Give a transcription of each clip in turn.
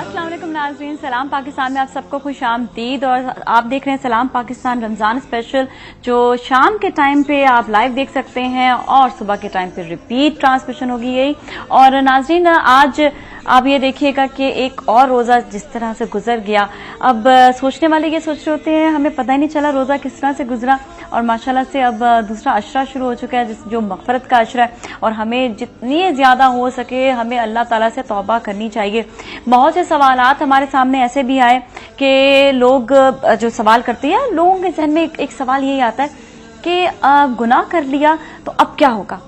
अस्सलाम वालेकुम नाज़रीन, सलाम पाकिस्तान में आप सबको खुश आमदीद। और आप देख रहे हैं सलाम पाकिस्तान रमज़ान स्पेशल, जो शाम के टाइम पे आप लाइव देख सकते हैं और सुबह के टाइम पे रिपीट ट्रांसमिशन होगी यही। और नाज़रीन, आज आप ये देखिएगा कि एक और रोज़ा जिस तरह से गुजर गया। अब सोचने वाले ये सोच रहे होते हैं हमें पता ही नहीं चला रोज़ा किस तरह से गुजरा, और माशाल्लाह से अब दूसरा अशरा शुरू हो चुका है जो मग़फ़रत का अशरा है। और हमें जितनी ज़्यादा हो सके हमें अल्लाह ताला से तौबा करनी चाहिए। बहुत से सवालात हमारे सामने ऐसे भी आए कि लोग जो सवाल करते हैं, लोगों के जहन में एक सवाल यही आता है कि गुनाह कर लिया तो अब क्या होगा।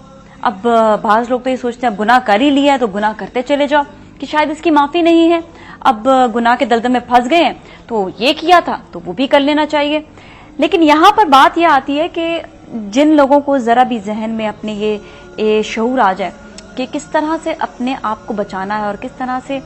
अब बाज़ लोग तो ये सोचते हैं अब गुनाह कर ही लिया है तो गुनाह करते चले जाओ कि शायद इसकी माफ़ी नहीं है। अब गुनाह के दलदल में फंस गए हैं तो ये किया था तो वो भी कर लेना चाहिए। लेकिन यहाँ पर बात यह आती है कि जिन लोगों को जरा भी जहन में अपने ये शऊर आ जाए कि किस तरह से अपने आप को बचाना है और किस तरह से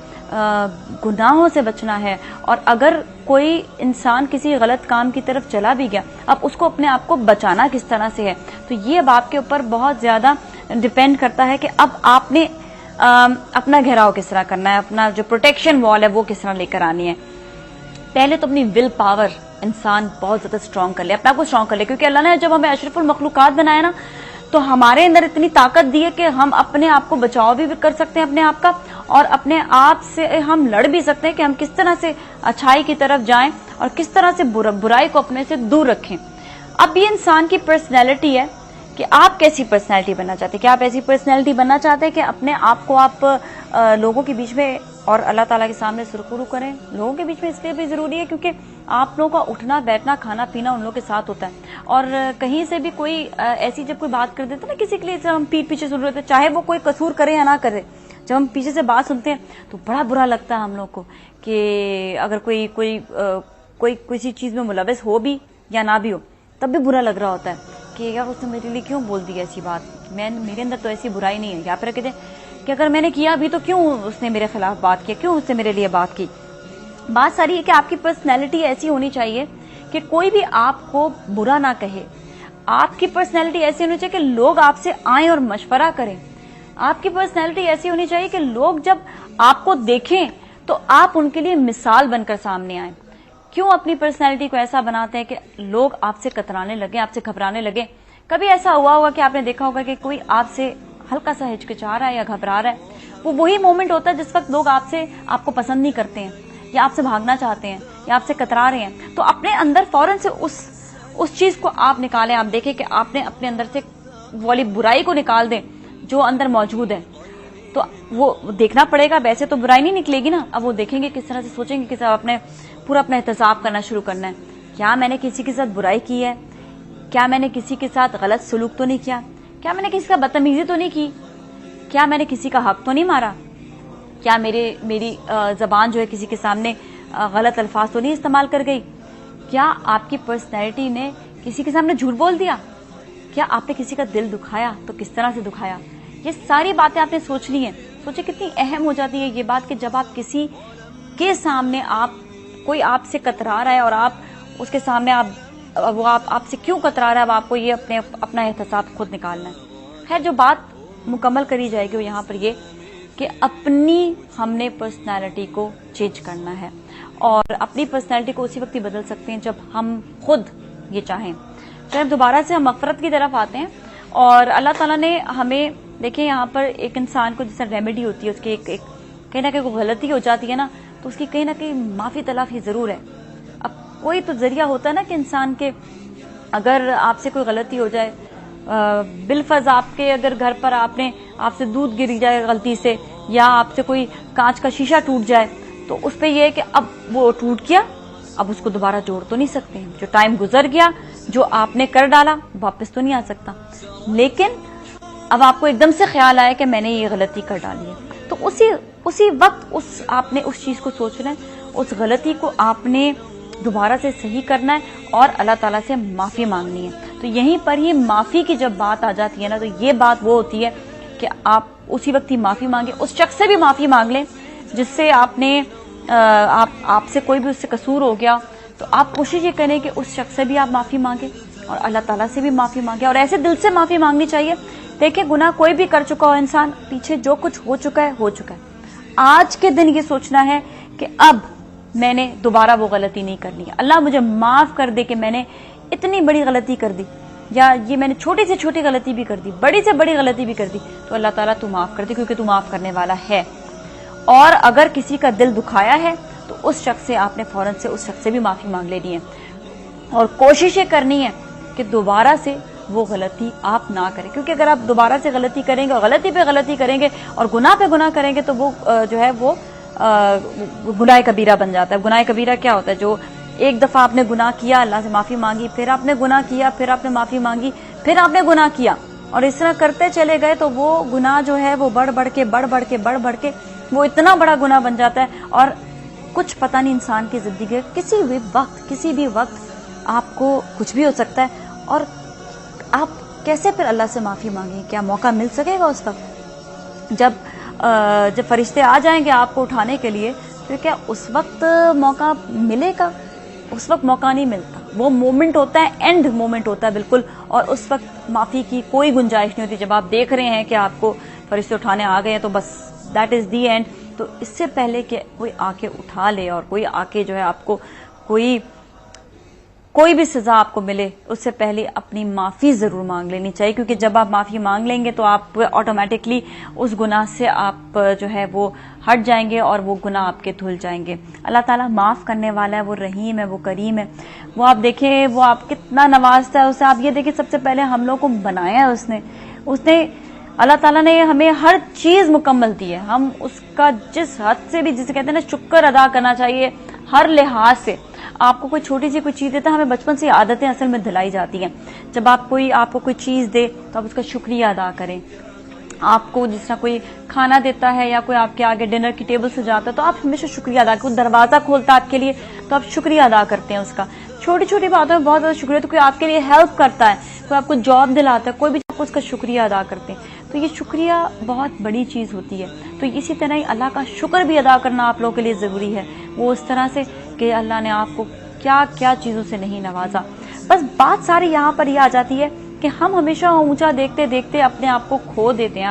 गुनाहों से बचना है, और अगर कोई इंसान किसी गलत काम की तरफ चला भी गया अब उसको अपने आप को बचाना किस तरह से है, तो ये अब आपके ऊपर बहुत ज्यादा डिपेंड करता है कि अब आपने अपना घेराव किस तरह करना है, अपना जो प्रोटेक्शन वॉल है वो किस तरह लेकर आनी है। पहले तो अपनी विल पावर इंसान बहुत ज्यादा स्ट्रांग कर ले, अपना को स्ट्रांग कर ले, क्योंकि अल्लाह ने जब हमें अशरफुल मखलूकात बनाया ना तो हमारे अंदर इतनी ताकत दी है कि हम अपने आप को बचाव भी कर सकते हैं अपने आप का, और अपने आप से हम लड़ भी सकते हैं कि हम किस तरह से अच्छाई की तरफ जाएं और किस तरह से बुराई को अपने से दूर रखें। अब ये इंसान की पर्सनैलिटी है कि आप कैसी पर्सनैलिटी बनना चाहते हैं। क्या आप ऐसी पर्सनैलिटी बनना चाहते हैं कि अपने आप को आप लोगों के बीच में और अल्लाह ताला के सामने सुरखुरू करें। लोगों के बीच में इसलिए भी जरूरी है क्योंकि आप लोगों का उठना बैठना खाना पीना उन लोगों के साथ होता है, और कहीं से भी कोई ऐसी जब कोई बात कर देता है ना किसी के लिए, हम पीठ पीछे सुन रहे होते हैं, चाहे वो कोई कसूर करे या ना करे, जब हम पीछे से बात सुनते हैं तो बड़ा बुरा लगता है हम लोग को कि अगर कोई किसी चीज में मुलविस हो भी या ना भी हो तब भी बुरा लग रहा होता है कि यार उसने मेरे लिए क्यों बोल दी ऐसी बात, मेरे अंदर तो ऐसी बुराई नहीं है। या फिर कहते हैं कि अगर मैंने किया भी तो क्यों उसने मेरे खिलाफ बात की, क्यों उसने मेरे लिए बात की। बात सारी है कि आपकी पर्सनैलिटी ऐसी होनी चाहिए कि कोई भी आपको बुरा ना कहे। आपकी पर्सनैलिटी ऐसी होनी चाहिए कि लोग आपसे आएं और मशवरा करें। आपकी पर्सनैलिटी ऐसी होनी चाहिए कि लोग जब आपको देखें तो आप उनके लिए मिसाल बनकर सामने आए। क्यों अपनी पर्सनैलिटी को ऐसा बनाते हैं कि लोग आपसे कतराने लगे, आपसे घबराने लगे। कभी ऐसा हुआ होगा कि आपने देखा होगा कि कोई आपसे हल्का सा हिचकिचा रहा है या घबरा रहा है, वो वही मोमेंट होता है जिस वक्त लोग आपको पसंद नहीं करते हैं या आपसे भागना चाहते हैं या आपसे कतरा रहे हैं। तो अपने अंदर फौरन से उस चीज को आप निकालें। आप देखें कि आपने अपने अंदर से वाली बुराई को निकाल दें जो अंदर मौजूद है, तो वो देखना पड़ेगा। वैसे तो बुराई नहीं निकलेगी ना, अब वो देखेंगे किस तरह से, सोचेंगे कि आपने पूरा अपना एहतसाब करना शुरू करना है। क्या मैंने किसी के साथ बुराई की है, क्या मैंने किसी के साथ गलत सलूक तो नहीं किया, क्या मैंने किसी का बदतमीजी तो नहीं की, क्या मैंने किसी का हक तो नहीं मारा, क्या मेरी जबान जो है किसी के सामने गलत अल्फाज तो नहीं इस्तेमाल कर गई, क्या आपकी पर्सनैलिटी ने किसी के सामने झूठ बोल दिया, क्या आपने किसी का दिल दुखाया तो किस तरह से दुखाया। ये सारी बातें आपने सोचनी है। सोचे कितनी अहम हो जाती है ये बात कि जब आप किसी के सामने कोई आपसे कतरा रहा है और आप उसके सामने आपसे क्यों कतरा रहा है, अब आपको ये अपना एहतसाब खुद निकालना है। खैर, जो बात मुकम्मल करी जाएगी वो यहाँ पर ये कि हमने पर्सनैलिटी को चेंज करना है, और अपनी पर्सनैलिटी को उसी वक्त ही बदल सकते हैं जब हम खुद ये चाहें। फिर दोबारा से हम मग़फ़रत की तरफ आते हैं, और अल्लाह ताला ने हमें, देखिए यहाँ पर एक इंसान को जैसे रेमेडी होती है, उसकी एक कहीं ना कहीं कोई गलती हो जाती है ना तो उसकी कहीं ना कहीं माफ़ी तलाफी ज़रूर है। अब कोई तो जरिया होता है ना कि इंसान के, अगर आपसे कोई गलती हो जाए, बिलफज आपके अगर घर पर आपसे दूध गिर जाए गलती से, या आपसे कोई कांच का शीशा टूट जाए, तो उस पे ये है कि अब वो टूट गया, अब उसको दोबारा जोड़ तो नहीं सकते। जो टाइम गुजर गया, जो आपने कर डाला, वापस तो नहीं आ सकता। लेकिन अब आपको एकदम से ख्याल आया कि मैंने ये गलती कर डाली है, तो उसी वक्त आपने उस चीज को सोचना है, उस गलती को आपने दोबारा से सही करना है और अल्लाह ताला से माफ़ी मांगनी है। तो यहीं पर ही माफ़ी की जब बात आ जाती है ना, तो ये बात वो होती है कि आप उसी वक्त ही माफ़ी मांगे, उस शख्स से भी माफ़ी मांग लें जिससे आपसे कोई भी उससे कसूर हो गया, तो आप कोशिश ये करें कि उस शख्स से भी आप माफ़ी मांगे और अल्लाह ताला से भी माफ़ी मांगे, और ऐसे दिल से माफ़ी मांगनी चाहिए। देखिए, गुनाह कोई भी कर चुका हो इंसान, पीछे जो कुछ हो चुका है हो चुका है। आज के दिन ये सोचना है कि अब मैंने दोबारा वो गलती नहीं करनी है। अल्लाह मुझे माफ़ कर दे कि मैंने इतनी बड़ी गलती कर दी, या ये मैंने छोटी से छोटी गलती भी कर दी, बड़ी से बड़ी गलती भी कर दी, तो अल्लाह ताला तू माफ़ कर दे, क्योंकि तू माफ़ करने वाला है। और अगर किसी का दिल दुखाया है तो उस शख्स से आपने फौरन से उस शख्स से भी माफ़ी मांग लेनी है, और कोशिश ये करनी है कि दोबारा से वो गलती आप ना करें। क्योंकि अगर आप दोबारा से गलती करेंगे और गलती पे गलती करेंगे और गुनाह पे गुनाह करेंगे, तो वो जो है वो गुनाह कबीरा बन जाता है। गुनाह कबीरा क्या होता है? जो एक दफ़ा आपने गुनाह किया, अल्लाह से माफ़ी मांगी, फिर आपने गुनाह किया, फिर आपने माफ़ी मांगी, फिर आपने गुनाह किया, और इस तरह करते चले गए, तो वो गुनाह जो है वो बढ़ बढ़ के वो इतना बड़ा गुनाह बन जाता है। और कुछ पता नहीं इंसान की जिंदगी किसी भी वक्त आपको कुछ भी हो सकता है, और आप कैसे फिर अल्लाह से माफ़ी मांगे? क्या मौका मिल सकेगा उस वक्त? जब फरिश्ते आ जाएंगे आपको उठाने के लिए, तो क्या उस वक्त मौका मिलेगा? उस वक्त मौका नहीं मिलता। वो मोमेंट होता है, एंड मोमेंट होता है बिल्कुल, और उस वक्त माफ़ी की कोई गुंजाइश नहीं होती। जब आप देख रहे हैं कि आपको फरिश्ते उठाने आ गए हैं, तो बस दैट इज़ दी एंड। तो इससे पहले कि कोई आके उठा ले और कोई आके जो है आपको कोई भी सजा आपको मिले, उससे पहले अपनी माफ़ी ज़रूर मांग लेनी चाहिए। क्योंकि जब आप माफ़ी मांग लेंगे तो आप ऑटोमेटिकली उस गुनाह से आप जो है वो हट जाएंगे और वो गुनाह आपके धुल जाएंगे। अल्लाह ताला माफ़ करने वाला है, वो रहीम है, वो करीम है। वो आप देखें, वो आप कितना नवाजता है उसे। आप ये देखिए, सबसे पहले हम लोग को बनाया है उसने अल्लाह ताला ने हमें हर चीज़ मुकम्मल दी है। हम उसका जिस हद से भी, जिसे कहते हैं ना, शुक्र अदा करना चाहिए हर लिहाज से। आपको कोई छोटी सी कोई चीज़ देता है, हमें बचपन से आदतें असल में दिलाई जाती हैं। जब आपको कोई चीज़ दे तो आप उसका शुक्रिया अदा करें। आपको जिस तरह कोई खाना देता है या कोई आपके आगे डिनर की टेबल सजाता है, तो आप हमेशा शुक्रिया अदा करें। दरवाज़ा खोलता है आपके लिए, तो आप शुक्रिया अदा करते हैं उसका। छोटी छोटी बातों में बहुत ज़्यादा शुक्रिया। तो कोई आपके लिए हेल्प करता है, कोई आपको जॉब दिलाता है, कोई भी, आपको उसका शुक्रिया अदा करते हैं। तो ये शुक्रिया बहुत बड़ी चीज़ होती है। तो इसी तरह ही अल्लाह का शुक्र भी अदा करना आप लोगों के लिए ज़रूरी है। वो उस तरह से कि अल्लाह ने आपको क्या क्या चीज़ों से नहीं नवाजा। बस बात सारी यहाँ पर ये आ जाती है कि हम हमेशा ऊंचा देखते देखते अपने आप को खो देते हैं,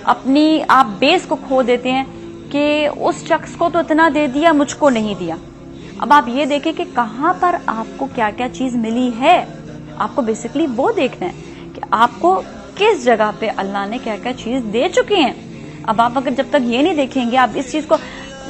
अपनी आप बेस को खो देते हैं कि उस शख्स को तो इतना दे दिया, मुझको नहीं दिया। अब आप ये देखें कि कहाँ पर आपको क्या क्या चीज़ मिली है। आपको बेसिकली वो देखना है कि आपको किस जगह पे अल्लाह ने क्या क्या चीज़ दे चुके हैं। अब आप अगर जब तक ये नहीं देखेंगे, आप इस चीज़ को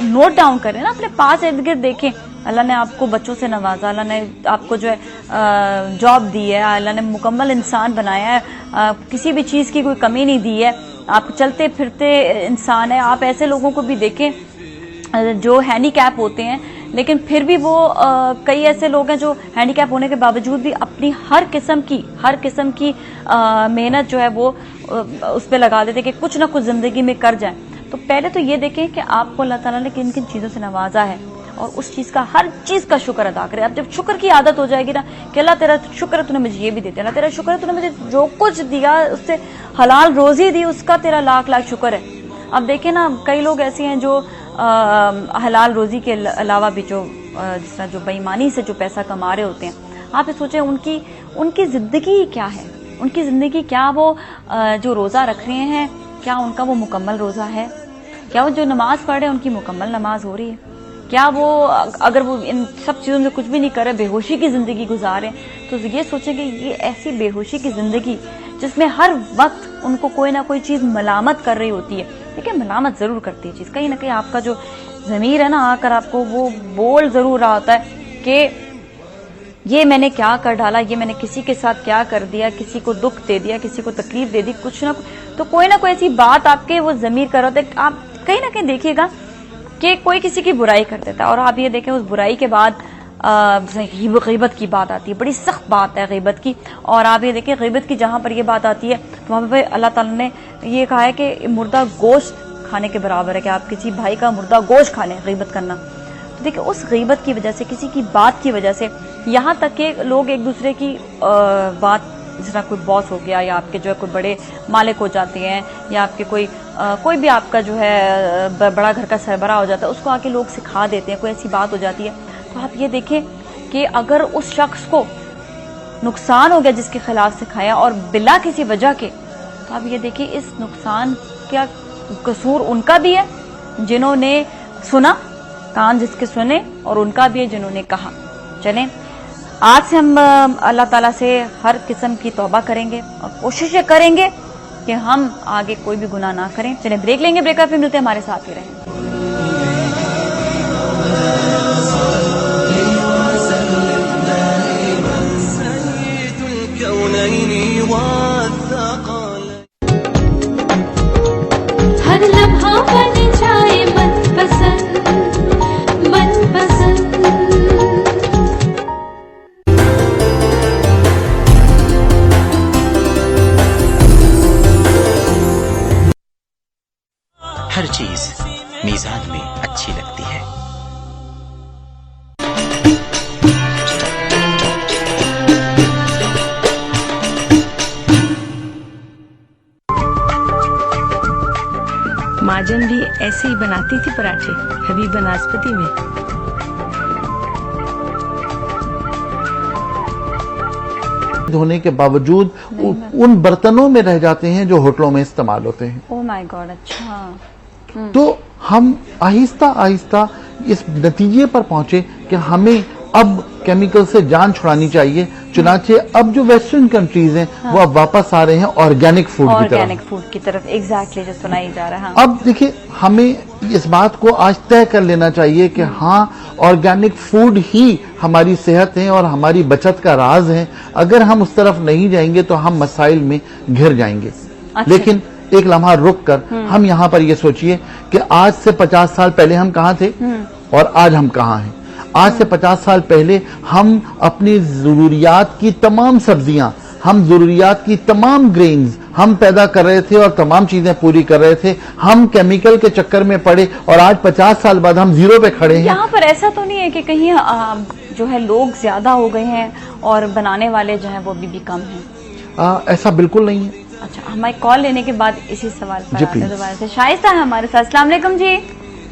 नोट डाउन करें ना, अपने पास इर्द गिर्द देखें। अल्लाह ने आपको बच्चों से नवाजा, अल्लाह ने आपको जो है जॉब दी है, अल्लाह ने मुकम्मल इंसान बनाया है, किसी भी चीज़ की कोई कमी नहीं दी है, आप चलते फिरते इंसान है। आप ऐसे लोगों को भी देखें जो हैंडीकैप होते हैं, लेकिन फिर भी वो कई ऐसे लोग हैं जो हैंडीकैप होने के बावजूद भी अपनी हर किस्म की मेहनत जो है वो उस पर लगा देते कि कुछ ना कुछ ज़िंदगी में कर जाए। तो पहले तो ये देखें कि आपको अल्लाह ताला ने किन किन चीज़ों से नवाजा है, और उस चीज़ का, हर चीज़ का शुक्र अदा करें। अब जब शुक्र की आदत हो जाएगी ना कि अल्लाह तेरा शुक्र है तूने मुझे ये भी देते, अल्लाह तेरा शुक्र है तूने मुझे जो कुछ दिया, उससे हलाल रोजी दी, उसका तेरा लाख लाख शुक्र है। अब देखें ना, कई लोग ऐसे हैं जो हलाल रोजी के अलावा भी जो जिस तरह जो बेईमानी से जो पैसा कमा रहे होते हैं, आप ये सोचें उनकी ज़िंदगी क्या है। उनकी ज़िंदगी क्या, वो जो रोज़ा रख रहे हैं, क्या उनका वो मुकम्मल रोज़ा है? क्या वो जो नमाज़ पढ़ रहे हैं उनकी मुकम्मल नमाज हो रही है? क्या वो, अगर वो इन सब चीज़ों में कुछ भी नहीं कर रहे, बेहोशी की ज़िंदगी गुजार रहे हैं, तो ये सोचेंगे ये ऐसी बेहोशी की ज़िंदगी जिसमें हर वक्त उनको कोई ना कोई चीज़ मलामत कर रही होती है। देखिए, मलामत ज़रूर करती है चीज़, कहीं ना कहीं आपका जो ज़मीर है ना, आकर आपको वो बोल ज़रूर रहा होता है कि ये मैंने क्या कर डाला, ये मैंने किसी के साथ क्या कर दिया, किसी को दुख दे दिया, किसी को तकलीफ दे दी, कुछ ना तो कोई ना कोई ऐसी बात आपके वो ज़मीर कर रहा होता है। आप कहीं ना कहीं देखिएगा कि कोई किसी की बुराई कर देता है, और आप ये देखें उस बुराई के बाद गीबत की बात आती है, बड़ी सख्त बात है गीबत की। और आप ये देखें गीबत की जहाँ पर ये बात आती है, तो वहाँ पर अल्लाह ताला ने ये कहा है कि मुर्दा गोश्त खाने के बराबर है कि आप किसी भाई का मुर्दा गोश्त खा लें, गीबत करना। तो देखिए उस गीबत की वजह से, किसी की बात की वजह से, यहाँ तक कि लोग एक दूसरे की बात, जिस तरह कोई बॉस हो गया या आपके जो है कोई बड़े मालिक हो जाते हैं या आपके कोई भी आपका जो है बड़ा घर का सरबराह हो जाता है, उसको आके लोग सिखा देते हैं, कोई ऐसी बात हो जाती है। तो आप ये देखें कि अगर उस शख्स को नुकसान हो गया जिसके खिलाफ सिखाया और बिला किसी वजह के, तो आप ये देखिए इस नुकसान का कसूर उनका भी है जिन्होंने सुना, कान जिसके सुने, और उनका भी है जिन्होंने कहा। चलें आज से हम अल्लाह ताला से हर किस्म की तौबा करेंगे और कोशिश करेंगे कि हम आगे कोई भी गुनाह ना करें। चलें ब्रेक लेंगे, ब्रेक पे मिलते हैं, हमारे साथ ही रहें। हर लम्हा बन जाए मनपसंद, मनपसंद। हर चीज मीज़ान में अच्छी लगती है। माजन भी ऐसे ही बनाती थी पराठे हबीब बनास्पति में। धोने के बावजूद उन बर्तनों में रह जाते हैं जो होटलों में इस्तेमाल होते हैं। ओह माय गॉड, अच्छा। तो हम आहिस्ता आहिस्ता इस नतीजे पर पहुंचे कि हमें अब केमिकल से जान छुड़ानी चाहिए। चुनाचे अब जो वेस्टर्न कंट्रीज हैं वो अब वापस आ रहे हैं ऑर्गेनिक फूड की तरफ। ऑर्गेनिक फूड की तरफ, एग्जैक्टली जो सुनाई जा रहा है। अब देखिए हमें इस बात को आज तय कर लेना चाहिए कि हाँ, ऑर्गेनिक फूड ही हमारी सेहत है और हमारी बचत का राज है। अगर हम उस तरफ नहीं जाएंगे तो हम मसाइल में घिर जाएंगे। अच्छा। लेकिन एक लम्हा रुक कर हम यहाँ पर ये सोचिए कि आज से 50 साल पहले हम कहाँ थे और आज हम कहाँ हैं। आज से 50 साल पहले हम अपनी जरूरियात की तमाम सब्जियां, हम जरूरियात की तमाम ग्रेन्स हम पैदा कर रहे थे और तमाम चीजें पूरी कर रहे थे। हम केमिकल के चक्कर में पड़े और आज 50 साल बाद हम जीरो पे खड़े हैं। यहाँ पर ऐसा तो नहीं है कि कहीं जो है लोग ज्यादा हो गए हैं और बनाने वाले जो है वो भी कम हैं? ऐसा बिल्कुल नहीं है। अच्छा, हमारी कॉल लेने के बाद इसी सवाल पर जी, आते हैं प्लीज। दोबारा से। शाइस्ता है हमारे साथ। अस्सलाम वालेकुम जी।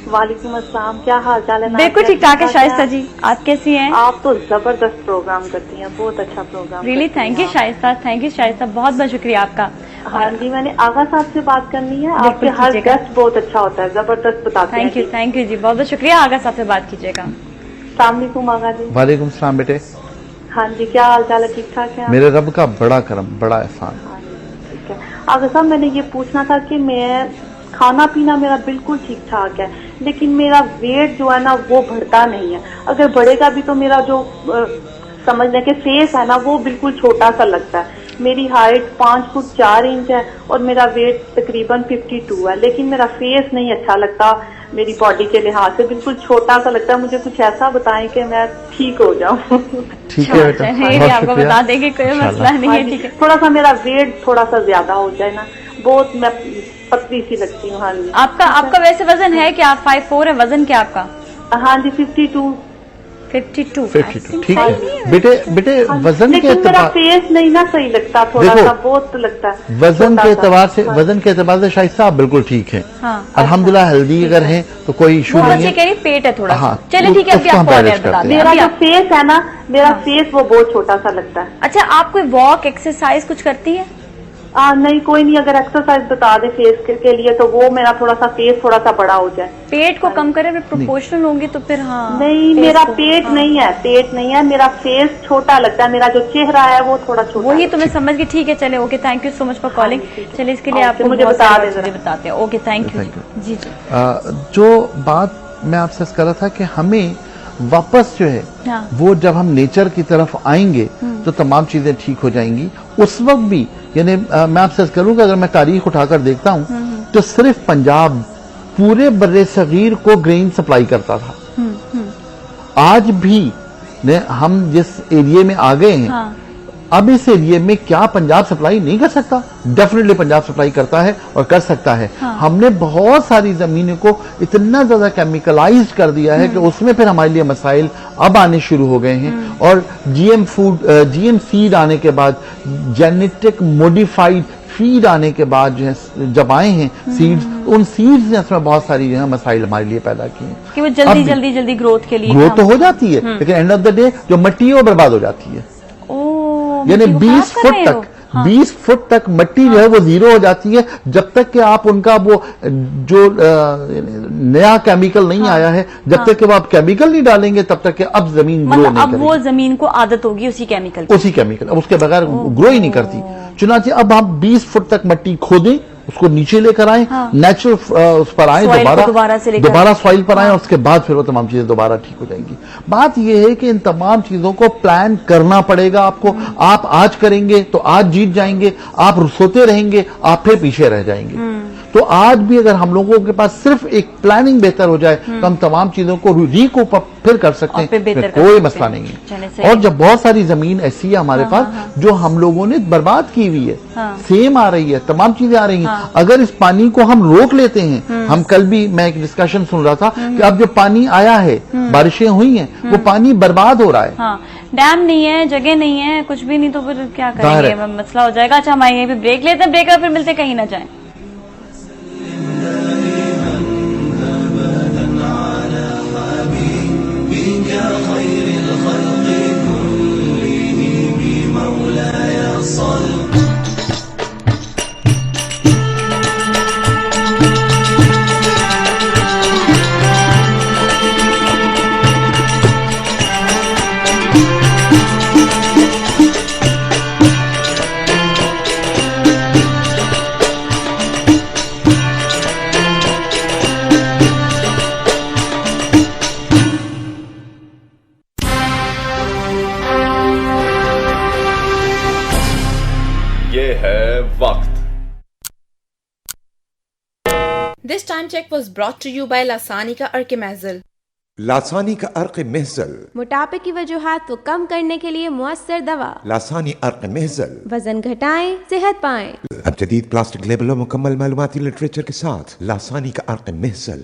वालेकुम अस्सलाम, क्या हाल चाल है? बिल्कुल ठीक ठाक है शाइस्ता जी, आप कैसी हैं? आप तो जबरदस्त प्रोग्राम करती हैं, बहुत अच्छा program. Really thank you Shaista, thank you Shaista, बहुत बहुत शुक्रिया आपका। हाँ जी, मैंने आगा साहब से बात करनी है। आपके हर कीजिएगा। गेस्ट बहुत अच्छा होता है, जबरदस्त बताते हैं। थैंक यू जी, बहुत बहुत शुक्रिया। आगा साहब से बात कीजिएगा। अस्सलाम वालेकुम आगा जी। वालेकुम सलाम बेटे। हाँ जी, क्या हाल चाल है? ठीक ठाक है? मेरे रब का बड़ा करम, बड़ा एहसान। हाँ जी, ठीक है। आगा साहब, मैंने ये पूछना था कि मैं खाना पीना मेरा बिल्कुल ठीक ठाक है, लेकिन मेरा वेट जो है ना वो बढ़ता नहीं है। अगर बढ़ेगा भी तो मेरा जो समझने के फेस है ना वो बिल्कुल छोटा सा लगता है। मेरी हाइट 5 फुट 4 इंच है और मेरा वेट तकरीबन 52 है, लेकिन मेरा फेस नहीं अच्छा लगता। मेरी बॉडी के लिहाज से बिल्कुल छोटा सा लगता है। मुझे कुछ ऐसा बताएं कि मैं ठीक हो जाऊं। ठीक है बेटा, बहुत आपको शुक्रिया। बता देंगे, कोई मसला नहीं हाँ है। जी, ठीक है, थोड़ा सा मेरा वेट थोड़ा सा ज्यादा हो जाए ना, बहुत मैं पतली सी लगती हूँ। हाँ जी। आपका वैसे वजन है कि आप 5'4" है, वजन क्या आपका? हाँ जी, 52। 52 ठीक है बेटे वजन के लेकिन मेरा एतबार फेस नहीं ना सही लगता, थोड़ा देखो, सा बहुत लगता है। वजन छोटा के सा। एतबार से हाँ। वजन के एतबार से शायद साहब बिल्कुल ठीक है। हाँ, अल्हम्दुलिल्लाह हेल्दी अगर हैं तो कोई इशू वो नहीं बच्चे है। कह रही पेट है थोड़ा। हाँ, चलिए ठीक है, अभी उसको हम आपको और मैनेज बता करते दें। हैं। मेरा अभी जो आप- फेस है ना, मेरा फेस वो बहुत छोटा सा लगता है। अच्छा, आप कोई वॉक एक्सरसाइज कुछ करती है? नहीं, कोई नहीं। अगर एक्सरसाइज बता दे फेस के लिए तो वो मेरा थोड़ा सा फेस थोड़ा सा बड़ा हो जाए। पेट को कम करें, प्रोपोर्शनल होंगी तो फिर हाँ। नहीं, फेस मेरा को- पेट हाँ। नहीं है, पेट नहीं है, मेरा फेस छोटा लगता है। मेरा जो चेहरा है वो थोड़ा छोटा वही है। तो मैं समझ गई। ठीक है, चले, okay, thank you so much for calling. ठीक है। चलिए, इसके लिए ओके, आपको मुझे बहुत बता सारी दें चीजें जरा। बताते हैं। ओके, थैंक यू Thank जी। जो बात मैं आपसे कर रहा था कि हमें वापस जो है हाँ। वो जब हम नेचर की तरफ आएंगे तो तमाम चीजें ठीक हो जाएंगी। उस वक्त भी यानी मैं आपसे करूंगा, अगर मैं तारीख उठाकर देखता हूं तो सिर्फ पंजाब पूरे बर्रे सगीर को ग्रेन सप्लाई करता था। आज भी हम जिस एरिया में आ गए हैं हाँ। अब इस एरिया में क्या पंजाब सप्लाई नहीं कर सकता? डेफिनेटली पंजाब सप्लाई करता है और कर सकता है। हमने बहुत सारी जमीनों को इतना ज्यादा केमिकलाइज्ड कर दिया है कि उसमें फिर हमारे लिए मसाइल अब आने शुरू हो गए हैं। और जीएम सीड आने के बाद, जेनेटिक मॉडिफाइड फीड आने के बाद जो है, जब आए हैं सीड्स, उन सीड्स ने इसमें बहुत सारी जो है मसाइल हमारे लिए पैदा किए हैं कि वो जल्दी ग्रोथ के लिए ग्रोथ तो हो जाती है, लेकिन एंड ऑफ द डे जो मिट्टी है वो बर्बाद हो जाती है। यानी 20 फुट तक 20 फुट तक मिट्टी जो है वो जीरो हो जाती है, जब तक कि आप उनका वो जो नया केमिकल नहीं आया है, जब तक कि वो आप केमिकल नहीं डालेंगे तब तक कि अब जमीन ग्रो नहीं करेगी। अब वो जमीन को आदत होगी उसी केमिकल अब उसके बगैर ग्रो ही नहीं करती। चुनांचे अब आप 20 फुट तक मिट्टी खोदें, उसको नीचे लेकर आए, नेचुरल उस पर आए, दोबारा सॉइल पर आए, और उसके बाद फिर वो तमाम चीजें दोबारा ठीक हो जाएंगी। बात यह है कि इन तमाम चीजों को प्लान करना पड़ेगा आपको। आप आज करेंगे तो आज जीत जाएंगे, आप सोते रहेंगे आप फिर पीछे रह जाएंगे। तो आज भी अगर हम लोगों के पास सिर्फ एक प्लानिंग बेहतर हो जाए तो हम तमाम चीजों को रिकूप अप फिर कर सकते हैं, कोई मसला नहीं है। और जब बहुत सारी जमीन ऐसी है हमारे पास जो हम लोगों ने बर्बाद की हुई है, सेम आ रही है, तमाम चीजें आ रही हैं, अगर इस पानी को हम रोक लेते हैं, हम कल भी मैं एक डिस्कशन सुन रहा था कि अब जो पानी आया है, बारिशें हुई हैं, वो पानी बर्बाद हो रहा है। डैम नहीं है, जगह नहीं है, कुछ भी नहीं, तो फिर क्या करेंगे, मसला हो जाएगा। अच्छा, हम आएंगे फिर ब्रेक लेते हैं, ब्रेक फिर मिलते, कहीं ना जाएं। This time check was brought to you by लासानी का अर्क महज़ल। लासानी का अर्क महज़ल मोटापे की वजूहात को कम करने के लिए मुअस्सर दवा। लासानी अर्क महज़ल वजन घटाएं, सेहत पाएं। अब जदीद प्लास्टिक लेबल और मुकम्मल मालूमाती लिटरेचर के साथ लासानी का अर्क महज़ल।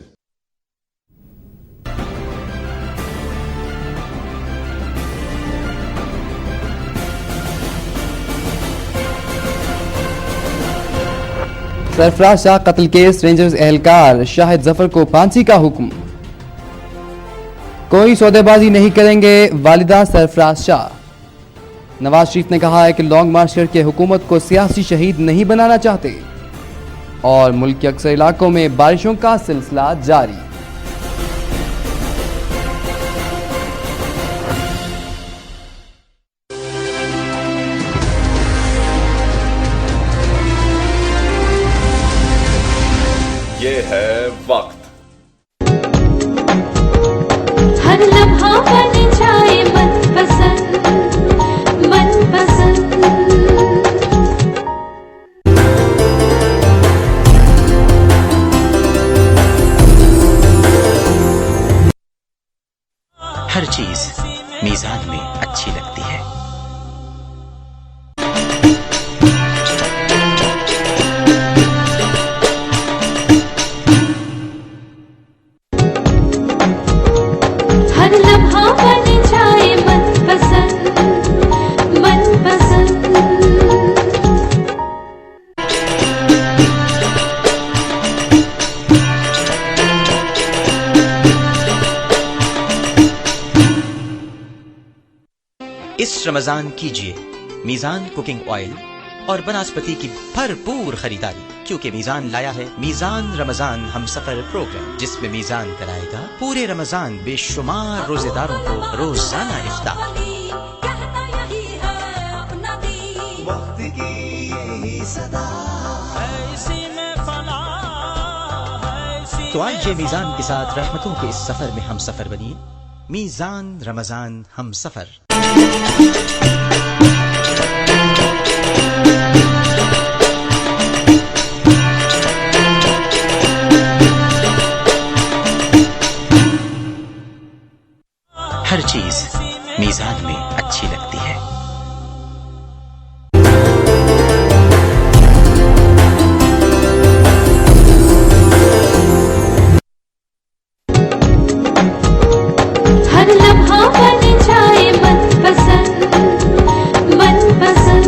सरफराज शाह कत्ल केस, रेंजर्स एहलकार शाहिद जफर को फांसी का हुक्म। कोई सौदेबाजी नहीं करेंगे वालिदा सरफराज शाह। नवाज शरीफ ने कहा है कि लॉन्ग मार्च करके हुकूमत को सियासी शहीद नहीं बनाना चाहते। और मुल्क के अक्सर इलाकों में बारिशों का सिलसिला जारी। ये है वक्त। हर लम्हा बन जाए मन पसंद, मन पसंद। हर चीज मीजान में अच्छी लगती है। हर लम्हा बन जाए मन पसंद, मन पसंद। इस रमजान कीजिए मीजान कुकिंग ऑयल और बनस्पति की भरपूर खरीदारी, क्योंकि मीजान लाया है मीजान रमजान हम सफर प्रोग्राम, जिसमें मीजान कराएगा पूरे रमजान बेशुमार रोजेदारों को रोजाना इफ्तार। तो आज ये मीजान के साथ रहमतों के इस सफर में हम सफर बनिए। मीजान रमजान हम सफर। हर चीज मीजान में अच्छी लगती है। हर लम्हा बन जाए मनपसंद मनपसंद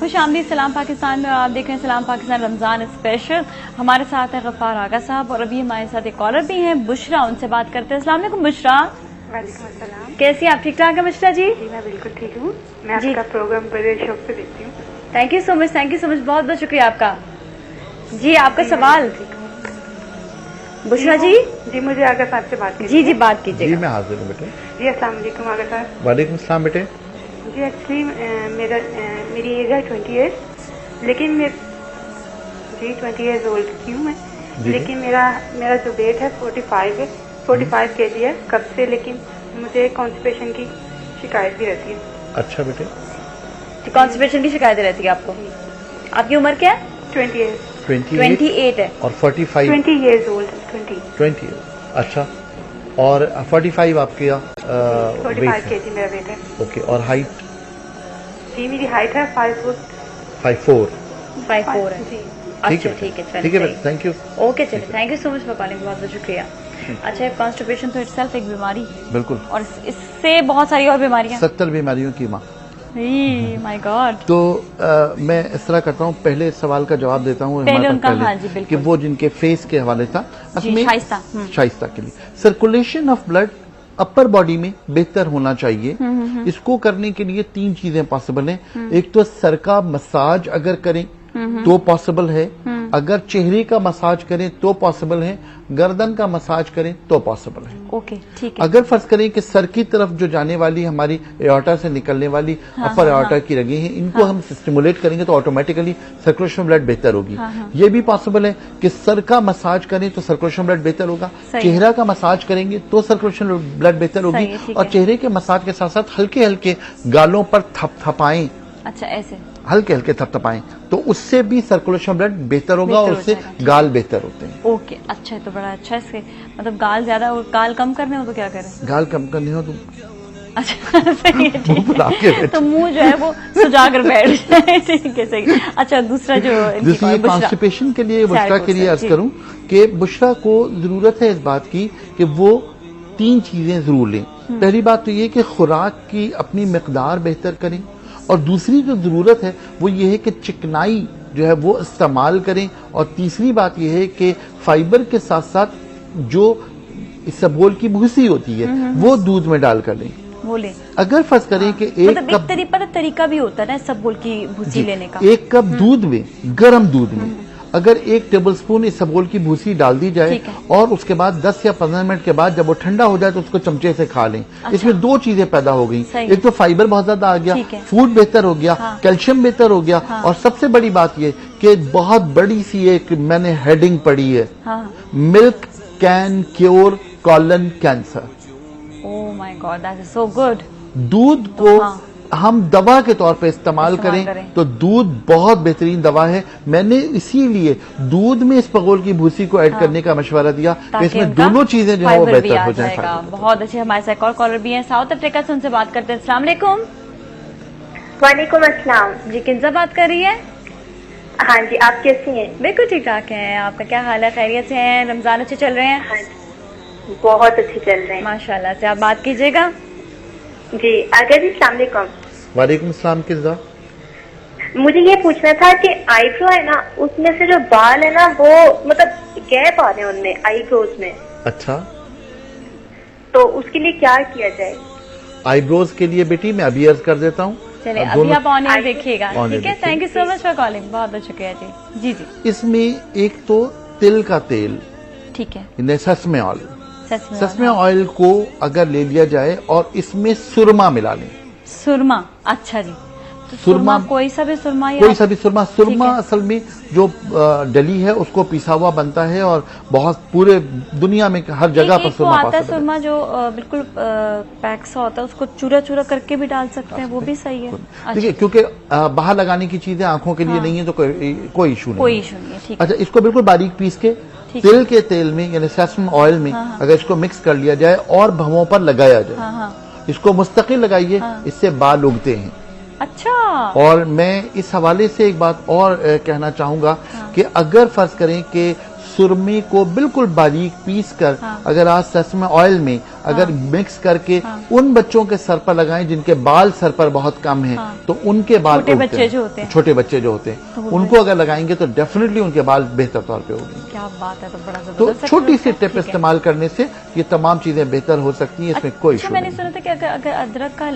खुश आमदीद सलाम पाकिस्तान में आप देख रहे हैं सलाम पाकिस्तान रमजान स्पेशल। हमारे साथ है गफ्फार आगा साहब और अभी हमारे साथ एक कॉलर भी हैं बुशरा, उनसे बात करते हैं। अस्सलाम वालेकुम बुशरा। वालेकुम अस्सलाम। कैसी आप? ठीक ठाक है बुशरा जी? जी मैं बिल्कुल ठीक हूँ। मैं आपका प्रोग्राम बड़े शौक से देखती हूँ। Thank you so much, thank you so much, बहुत बहुत शुक्रिया आपका। जी आपका सवाल बुशरा जी? जी मुझे आगा साहब से बात कीजिए। जी जी बात कीजिए। जी मैं हाजिर हूँ बेटे। जी अस्सलाम वालेकुम आगा साहब। वालेकुम अस्सलाम बेटे। जी एक्चुअली मेरी एज है 20 ईयर्स, लेकिन जी 20 ईयर्स ओल्ड की हूँ मैं, लेकिन मेरा जो वेट है 45 है, 45 kg है कब से, लेकिन मुझे कॉन्स्टिपेशन की शिकायत भी रहती है। अच्छा बेटे। कॉन्स्टिपेशन की शिकायत रहती है आपको? आपकी उम्र क्या है? 20 ईयर्स। 28 है। और 45? 20 ईयर्स ओल्ड। 20 अच्छा। और 45 आपके 45 kg मेरा वेट है। ओके। और हाइट? जी मेरी हाइट है 5 फुट 5'4". 5'4" है जी। अच्छा ठीक है, ठीक है थैंक यू। ओके चलिए, thank you so much for calling, बहुत बहुत शुक्रिया। अच्छा कॉन्स्टिपेशन तो इटसेल्फ एक बीमारी है, बिल्कुल, और इससे बहुत सारी और बीमारियां। 70 बीमारियों की माँ। My God. तो मैं इस तरह करता हूँ, पहले सवाल का जवाब देता हूँ पहले उनका। हाँ जी बिल्कुल। कि वो जिनके फेस के हवाले था शाइस्ता के लिए circulation of blood upper body में बेहतर होना चाहिए। इसको करने के लिए 3 चीजें पॉसिबल हैं। एक तो सर का मसाज अगर करें तो पॉसिबल है, अगर चेहरे का मसाज करें तो पॉसिबल है, गर्दन का मसाज करें तो पॉसिबल है। ओके ठीक है। अगर फर्ज करें कि सर की तरफ जो जाने वाली हमारी एओर्टा से निकलने वाली अपर एओर्टा की रगें हैं, इनको हम स्टिमुलेट करेंगे तो ऑटोमेटिकली सर्कुलेशन ब्लड बेहतर होगी। ये भी पॉसिबल है कि सर का मसाज करें तो सर्कुलेशन ब्लड बेहतर होगा, चेहरा का मसाज करेंगे तो सर्कुलेशन ब्लड बेहतर होगी, और चेहरे के मसाज के साथ साथ हल्के हल्के गालों पर थपथपाएं। अच्छा ऐसे हल्के हल्के थपथपाएं तो उससे भी सर्कुलेशन ब्लड बेहतर होगा और उससे गाल बेहतर होते हैं। ओके अच्छा है, तो बड़ा अच्छा है। इसके मतलब गाल ज्यादा और गाल कम करने हो तो क्या करें? गाल कम करने हो तो अच्छा सही है, ठीक है। तो मुंह जो है वो सुजाकर बैठ जाए। ठीक है सही। अच्छा दूसरा जो कॉन्स्टिपेशन के लिए बुशरा के लिए अर्ज करूं कि बुशरा को जरूरत है इस बात की कि वो 3 चीजें जरूर लें। पहली बात तो ये कि खुराक की अपनी मिकदार बेहतर करें, और दूसरी जो जरूरत है वो ये है कि चिकनाई जो है वो इस्तेमाल करें, और तीसरी बात ये है कि फाइबर के साथ साथ जो इसबगोल की भूसी होती है वो दूध में डालकर लें। बोले अगर फर्ज करें कि एक कप तरीका भी होता है ना इसबगोल की भूसी लेने का। 1 कप दूध में, गर्म दूध में अगर 1 टेबलस्पून इसबगोल की भूसी डाल दी जाए और उसके बाद 10 या 15 मिनट के बाद जब वो ठंडा हो जाए तो उसको चमचे से खा लें। अच्छा। इसमें 2 चीजें पैदा हो गई, एक तो फाइबर बहुत ज्यादा आ गया, फूड बेहतर हो गया, कैल्शियम बेहतर हो गया, और सबसे बड़ी बात ये कि बहुत बड़ी सी एक मैंने हेडिंग पढ़ी है, milk can cure colon cancer. Oh my God, that is so good. दूध को हम दवा के तौर पे इस्तेमाल करें तो दूध बहुत बेहतरीन दवा है। मैंने इसीलिए दूध में इसबगोल की भूसी को ऐड करने का मशवरा दिया कि इसमें दोनों चीजें जो है वो बेहतर हो जाएगा। बहुत अच्छे। हमारे साथ और कॉलर भी हैं साउथ अफ्रीका से, उनसे बात करते हैं। अस्सलाम वालेकुम। वालेकुम अस्सलाम। जी किनसे बात कर रही है? हाँ जी, आप कैसी हैं? बिल्कुल ठीक ठाक हैं। आपका क्या हाल है? खैरियत से हैं? रमजान अच्छे चल रहे हैं? हाँ जी, बहुत अच्छे चल रहे हैं माशाल्लाह से। आप बात कीजिएगा। जी आगा जी अस्सलाम वालेकुम। वालेकुम अस्सलाम। किस्सा मुझे ये पूछना था कि आईब्रो है ना, उसमें से जो बाल है ना वो मतलब गैप आ रहे हैं उनमें, आईब्रोज में। अच्छा, तो उसके लिए क्या किया जाए? आईब्रोज के लिए बेटी मैं अभी अर्ज कर देता हूँ। चलिए अभी आप ऑन एयर देखिएगा, ठीक है। Thank you so much for calling, बहुत बहुत शुक्रिया जी। जी जी। इसमें एक तो तिल का तेल, ठीक है, सेसमे ऑयल, सेसमे ऑयल को अगर ले लिया जाए और इसमें सुरमा मिला लें। सुरमा, अच्छा जी। तो सुरमा कोई सा भी सुरमा? कोई सा भी सुरमा। सुरमा असल में जो डली है उसको पिसा हुआ बनता है और बहुत पूरे दुनिया में हर जगह पर सुरमा आता है। सुरमा जो बिल्कुल पैक सा होता है उसको चूरा चूरा करके भी डाल सकते हैं, वो भी सही है। देखिए क्योंकि बाहर लगाने की चीजें आंखों के लिए नहीं है तो कोई इशू नहीं। कोई इशू नहीं है, ठीक है। अच्छा, इसको बिल्कुल बारीक पीस के तिल के तेल में यानी सेसम ऑयल में अगर इसको मिक्स कर लिया जाए और भवों पर लगाया जाए, इसको मुस्तकिल लगाइए, इससे बाल उगते हैं। अच्छा। और मैं इस हवाले से एक बात और कहना चाहूंगा कि अगर फर्ज करें कि सुरमे को बिल्कुल बारीक पीस कर अगर आज सेसम ऑयल में अगर मिक्स करके उन बच्चों के सर पर लगाएं जिनके बाल सर पर बहुत कम हैं, तो उनके बाल छोटे बच्चे जो होते हैं उनको अगर लगाएंगे तो डेफिनेटली उनके बाल बेहतर तौर पे होंगे। क्या बात है, तो बड़ा तो छोटी सी टिप इस्तेमाल करने से ये तमाम चीजें बेहतर हो सकती हैं, इसमें कोई इशू नहीं। मैंने सुना था कि अगर अदरक का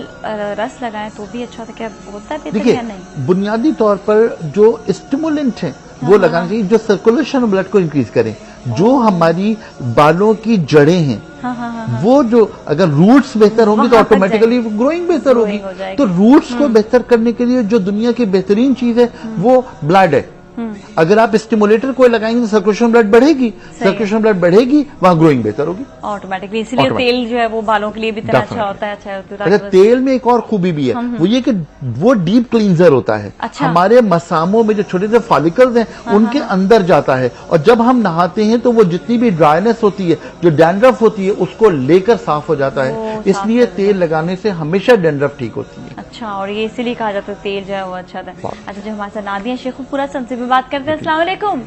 रस लगाएं तो भी अच्छा होता है, क्या होता है? देखिए, बुनियादी तौर पर जो स्टिमुलेंट है वो लगाना चाहिए जो सर्कुलेशन ब्लड को इंक्रीज करें। जो हमारी बालों की जड़ें हैं वो जो अगर रूट्स बेहतर होंगी तो ऑटोमेटिकली ग्रोइंग बेहतर होगी। तो रूट्स को बेहतर करने के लिए जो दुनिया की बेहतरीन चीज है वो ब्लड है। अगर आप स्टिमुलेटर कोई लगाएंगे तो सर्कुलेशन ब्लड बढ़ेगी, सर्कुलेशन ब्लड बढ़ेगी, वहाँ ग्रोइंग बेहतर होगी ऑटोमेटिकली। इसलिए तेल जो है वो बालों के लिए भी इतना अच्छा होता है। अच्छा, तेल में एक और खूबी भी है, वो ये कि वो डीप क्लींजर होता है। अच्छा। हमारे मसामों में जो छोटे छोटे फॉलिकल्स हैं उनके अंदर जाता है, और जब हम नहाते हैं तो वो जितनी भी ड्राइनेस होती है, जो डैंड्रफ होती है, उसको लेकर साफ हो जाता है। इसलिए तेल लगाने से हमेशा डैंड्रफ ठीक होती है। अच्छा, और ये इसीलिए कहा जाता है तेल जो है वो अच्छा था। अच्छा, जो हमारे साथ नादिया शेख पूरा संसे में बात करते हैं। अस्सलाम वालेकुम।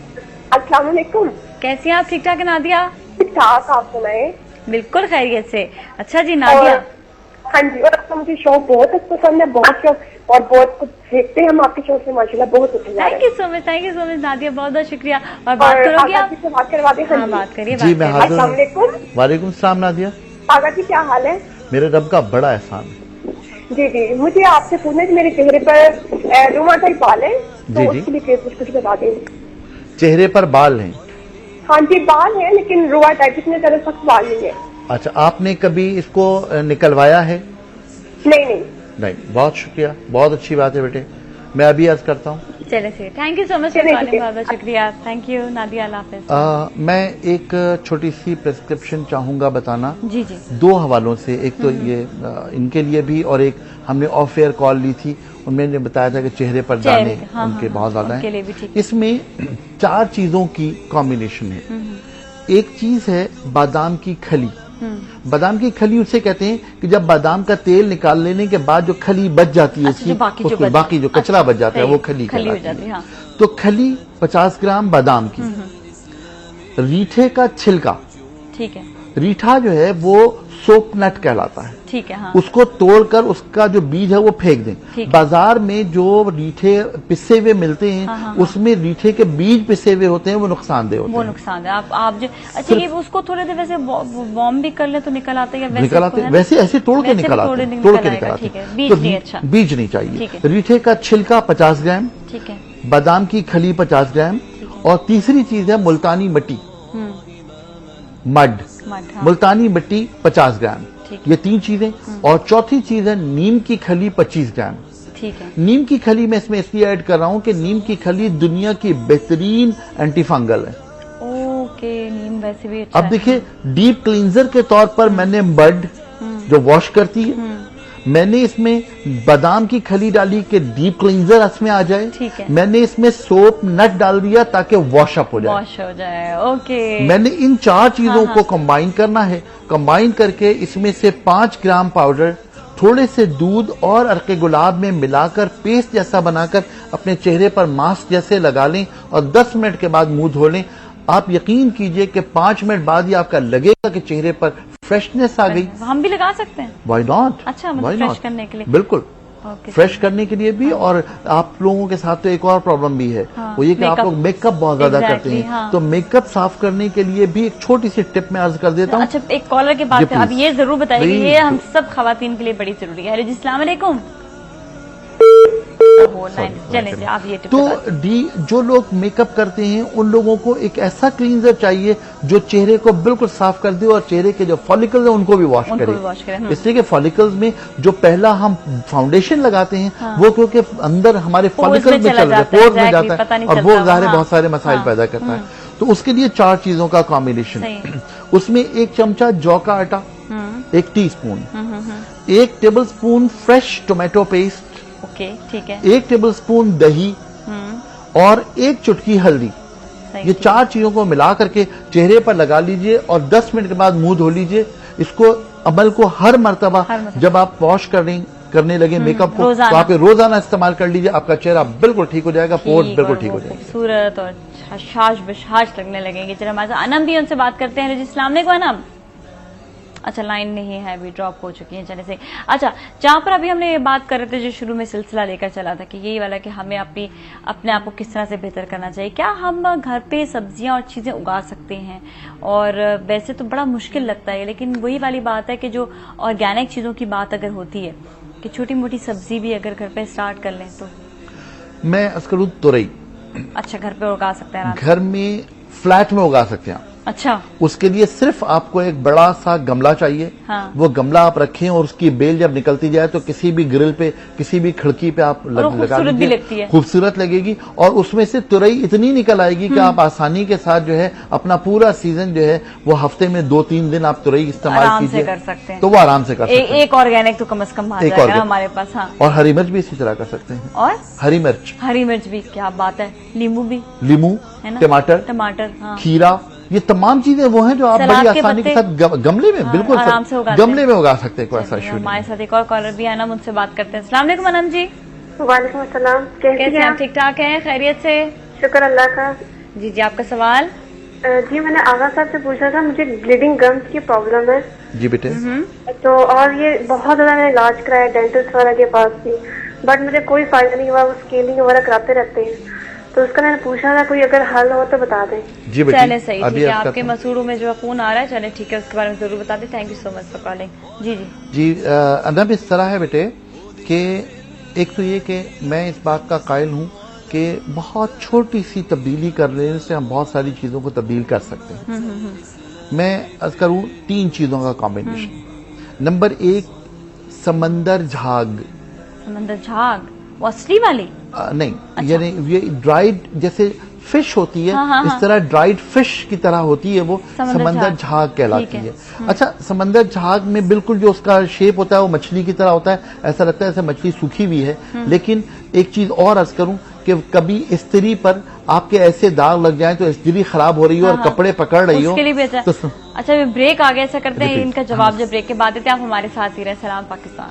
अस्सलाम वालेकुम। कैसी हैं आप? ठीक ठाक है नादिया? ठीक ठाक, आप सुनाए? बिल्कुल खैरियत से। अच्छा जी नादिया। हाँ जी, और आपको मुझे शो बहुत पसंद है, बहुत शो, और बहुत कुछ सीखते हैं हम आपके शो से, माशाल्लाह बहुत अच्छा। Thank you so much, thank you so much Nadia, बहुत बहुत शुक्रिया। और बात करोगे आप? बात करवा दें। हाँ, बात करिए। जी मैं हाजिर। अस्सलाम वालेकुम। वालेकुम सलाम नादिया। आगा जी क्या हाल है? मेरे रब का बड़ा एहसान है। जी जी, मुझे आपसे पूछना है मेरे चेहरे पर रूमाटाइड बाल है, तो उसके लिए कुछ बता दें। चेहरे पर बाल हैं? हाँ जी, बाल है लेकिन रूमाटाइटिस में ज्यादा सख्त बाल नहीं है। अच्छा, आपने कभी इसको निकलवाया है? नहीं, बहुत शुक्रिया, बहुत अच्छी बात है बेटे। मैं अभी अर्ज करता हूँ। चलिए, thank you so much for calling, बहुत बहुत शुक्रिया। थैंक यू नादिया, अल्लाह हाफिज। मैं एक छोटी सी प्रिस्क्रिप्शन चाहूंगा बताना। जी। दो हवालों से, एक तो ये इनके लिए भी, और एक हमने ऑफ एयर कॉल ली थी, उनमें बताया था कि चेहरे पर दाने उनके बहुत ज्यादा हैं। इसमें 4 चीजों की कॉम्बिनेशन है। एक चीज है बादाम की खली। बादाम की खली उसे कहते हैं कि जब बादाम का तेल निकाल लेने के बाद जो खली बच जाती है, उसकी बाकी जो कचरा बच जाता है वो खली कहलाती है। तो खली 50 ग्राम बादाम की। रीठे का छिलका, ठीक है, रीठा जो है वो सोप नट कहलाता है, ठीक है, हाँ। उसको तोड़कर उसका जो बीज है वो फेंक दें। बाजार में जो रीठे पिसे हुए मिलते हैं, हाँ। उसमें रीठे के बीज पिसे हुए होते हैं, वो नुकसानदेह होते हैं। वो नुकसानदेह। आप जो अच्छा ये उसको थोड़े देर वैसे वार्म भी कर ले तो निकल आते हैं, निकल आते, वैसे ऐसे तोड़ के निकल आते, तोड़ के निकल आते। तो बीज नहीं चाहिए। रीठे का छिलका 50 ग्राम, ठीक है, बादाम की खली 50 ग्राम, और तीसरी चीज है मुल्तानी मिट्टी, मड, मुल्तानी मिट्टी 50 ग्राम। ये 3 चीजें, और चौथी चीज है नीम की खली 25 ग्राम। ठीक है। नीम की खली मैं इसमें इसलिए ऐड कर रहा हूं कि नीम की खली दुनिया की बेहतरीन एंटी फंगल है। ओके, नीम वैसे भी अच्छा अब देखिए, डीप क्लींजर के तौर पर मैंने मड जो वॉश करती है, मैंने इसमें बादाम की खली डाली कि डीप क्लींजर इसमें आ जाए। ठीक है। मैंने इसमें सोप नट डाल दिया ताकि वॉश अप हो जाए। ओके। मैंने इन 4 चीजों को कंबाइन करना है। कंबाइन करके इसमें से 5 ग्राम पाउडर, थोड़े से दूध और अर्के गुलाब में मिलाकर पेस्ट जैसा बनाकर अपने चेहरे पर मास्क जैसे लगा लें, और 10 मिनट के बाद मुंह धो लें। आप यकीन कीजिए कि 5 मिनट बाद ही आपका लगेगा कि चेहरे पर फ्रेशनेस आ गई। हम भी लगा सकते हैं? Why not? अच्छा, मतलब फ्रेश करने के लिए? बिल्कुल, फ्रेश करने के लिए भी। और आप लोगों के साथ तो एक और प्रॉब्लम भी है, वो ये कि आप लोग मेकअप बहुत ज्यादा करते हैं, तो मेकअप साफ करने के लिए भी एक छोटी सी टिप मैं अर्ज कर देता हूँ। अच्छा, एक कॉलर के बाद अब ये जरूर बताइए, ये हम सब खवातीन के लिए बड़ी जरूरी है। हेलो जी, अस्सलाम वालेकुम। आप ये तो जो लोग मेकअप करते हैं उन लोगों को एक ऐसा क्लींजर चाहिए जो चेहरे को बिल्कुल साफ कर दे, और चेहरे के जो फॉलिकल्स हैं उनको भी वॉश करे। इसलिए कि फॉलिकल्स में जो पहला हम फाउंडेशन लगाते हैं, हाँ। वो क्योंकि अंदर हमारे फॉलिकल्स में चला जाता है, पोर्स में जाता है, और वो ज़ाहिर बहुत सारे मसाइल पैदा करता है। तो उसके लिए 4 चीजों का कॉम्बिनेशन। उसमें 1 चमचा जौ का आटा, 1 teaspoon, 1 table spoon fresh tomato paste, okay, ठीक है, 1 टेबल स्पून दही, और 1 चुटकी हल्दी। ये 4 चीजों को मिला करके चेहरे पर लगा लीजिए और 10 मिनट के बाद मुंह धो लीजिए। इसको अमल को हर मर्तबा जब आप वॉश करने लगे मेकअप को तो आप रोजाना इस्तेमाल कर लीजिए, आपका चेहरा बिल्कुल ठीक हो जाएगा, पोर्स बिल्कुल ठीक हो जाएगा, खूबसूरत और हशाश बशाश लगने लगेंगे। चलिए हमारे साथ अनम भी, उनसे बात करते हैं। जी अस्सलाम वालेकुम अनम। अच्छा लाइन नहीं है, अभी ड्रॉप हो चुकी है। चले से अच्छा, जहाँ पर अभी हमने ये बात कर रहे थे, जो शुरू में सिलसिला लेकर चला था कि यही वाला कि हमें अपने आप को किस तरह से बेहतर करना चाहिए। क्या हम घर पे सब्जियां और चीजें उगा सकते हैं? और वैसे तो बड़ा मुश्किल लगता है, लेकिन वही वाली बात है कि जो ऑर्गेनिक चीजों की बात अगर होती है कि छोटी मोटी सब्जी भी अगर घर पे स्टार्ट कर लें तो। मैं अर्ज करूं तुरई। अच्छा, घर पे उगा सकते हैं? घर में फ्लैट में उगा सकते हैं। अच्छा, उसके लिए सिर्फ आपको एक बड़ा सा गमला चाहिए। हाँ। वो गमला आप रखें और उसकी बेल जब निकलती जाए तो किसी भी ग्रिल पे, किसी भी खिड़की पे आप लगा लीजिए, खूबसूरत लगेगी। और उसमें से तुरई इतनी निकल आएगी कि आप आसानी के साथ जो है अपना पूरा सीजन जो है वो हफ्ते में 2-3 दिन आप तुरई इस्तेमाल कीजिए, कर सकते हैं। तो वो आराम से कर सकते हैं। एक ऑर्गेनिक तो कम से कम आ जाएगा हमारे पास। हाँ। और हरी मिर्च भी इसी तरह कर सकते हैं। और हरी मिर्च भी, क्या बात है। नींबू, टमाटर, हाँ। खीरा, ये तमाम चीजें वो हैं जो आप बड़ी आसानी के साथ गमले में बिल्कुल आराम से गमले में उगा सकते हैं। कोई ऐसा इशू नहीं। हमारे साथ एक और कॉलर भी है ना, उनसे बात करते हैं। अस्सलाम वालेकुम अनम जी। वालेकुम अस्सलाम, कैसे हैं? ठीक ठाक हैं, खैरियत से? शुक्र अल्लाह का। जी, आपका सवाल? जी मैंने आगा साहब से पूछा था, मुझे ब्लीडिंग गम्स की प्रॉब्लम है। जी बेटे। तो और ये बहुत ज्यादा मैंने इलाज कराया डेंटिस्ट वगैरह के पास भी, बट मुझे कोई फायदा नहीं हुआ। वो स्केलिंग वगैरह कराते रहते हैं, तो उसका मैंने पूछा था कोई अगर हल हो तो बता दें। जी बेटी, चले सही, ठीक है। आपके मसूरों में जो खून आ रहा है, चले ठीक है, उसके बारे में जरूर बता दें। Thank you so much for calling. जी अनब इस तरह है बेटे कि एक तो ये कि मैं इस बात का कायल हूँ कि बहुत छोटी सी तब्दीली कर लेने से हम बहुत सारी चीजों को तब्दील कर सकते हैं। मैं अर्ज करूँ 3 चीजों का कॉम्बिनेशन। नंबर 1, समंदर झाग। वो असली वाली? नहीं, यानी ये ड्राइड जैसे फिश होती है, इस तरह ड्राइड फिश की तरह होती है, वो समंदर झाग कहलाती है। अच्छा, समंदर झाग में बिल्कुल जो उसका शेप होता है वो मछली की तरह होता है, ऐसा लगता है जैसे मछली सूखी हुई है। लेकिन एक चीज और अर्ज करूं कि कभी स्त्री पर आपके ऐसे दाग लग जाए तो स्त्री खराब हो रही हो और कपड़े पकड़ रही हो तो अच्छा, ब्रेक आ गया, ऐसा करते हैं इनका जवाब जब ब्रेक के बाद देते हैं। आप हमारे साथ ही रहे। सलाम पाकिस्तान।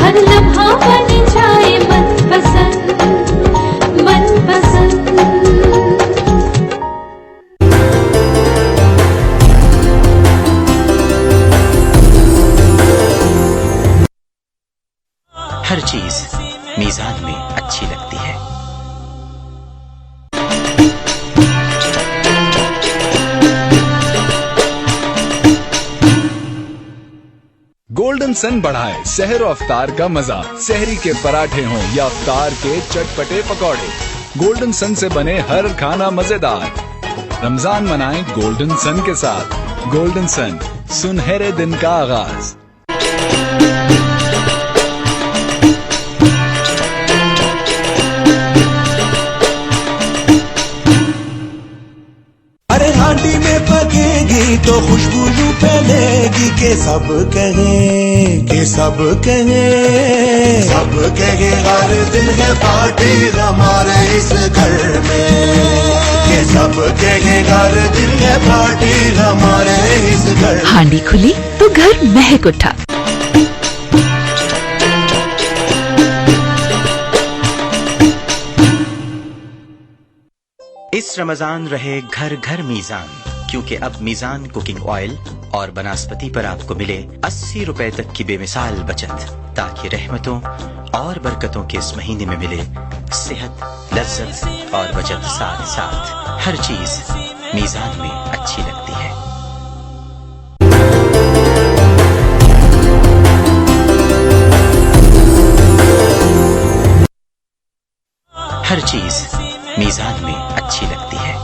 हर लम्हा बन जाए मन पसंद, मन पसंद। हर चीज मीजान में अच्छी लगती है। गोल्डन सन बढ़ाए सहर और अफ्तार का मजा। सहरी के पराठे हों या अफ्तार के चटपटे पकौड़े, गोल्डन सन से बने हर खाना मजेदार। रमजान मनाएं गोल्डन सन के साथ। गोल्डन सन, सुनहरे दिन का आगाज। अरे हांडी में पकेगी तो खुशबू यूं फैलेगी के सब कहे हर दिन है पार्टी हमारे इस घर में, के सब कहे हर दिन है पार्टी हमारे इस घर। हांडी खुली तो घर महक उठा। इस रमजान रहे घर घर मीजान, क्योंकि अब मीजान कुकिंग ऑयल और बनास्पति पर आपको मिले 80 रुपए तक की बेमिसाल बचत, ताकि रहमतों और बरकतों के इस महीने में मिले सेहत, लज्जत और बचत साथ साथ। हर चीज मीजान में अच्छी लगती है। हर चीज मीजान में अच्छी लगती है।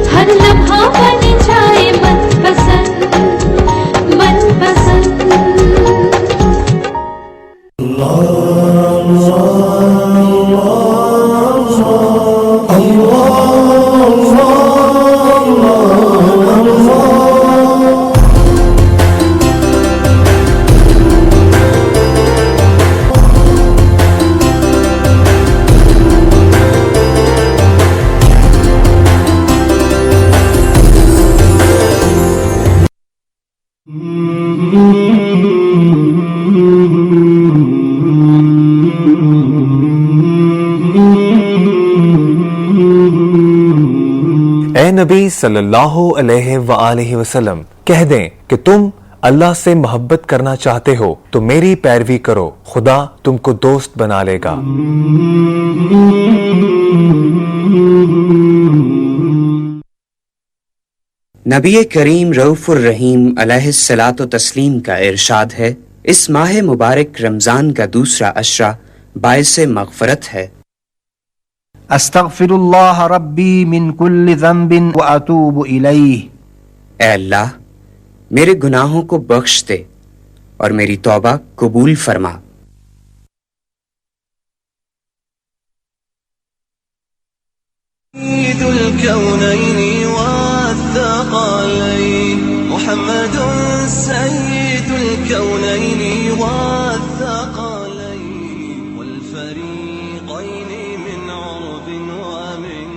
हर लम्हा बन ए नबी सल्लल्लाहु अलैहि वआलैहि वसल्लम, कह दें कि तुम अल्लाह से मोहब्बत करना चाहते हो तो मेरी पैरवी करो, खुदा तुमको दोस्त बना लेगा। नबी करीम रऊफुर रहीम अलैहिस्सलातो तस्लीम का इरशाद है, इस माह मुबारक रमजान का दूसरा अशरा बाइसे मगफरत है। अस्तगफिरुल्लाह रब्बी मिन कुल्लि ज़ंबिन व अतूबु इलैह। ऐ अल्लाह, मेरे गुनाहों को बख्श दे और मेरी तौबा कबूल फरमा। सय्यिदुल कौनैनि वत्थक़लैन मुहम्मदुन सय्यिदुल कौनैनि वत्थक़लैन वल फरीक़ैनि मिन उर्बिन व मिन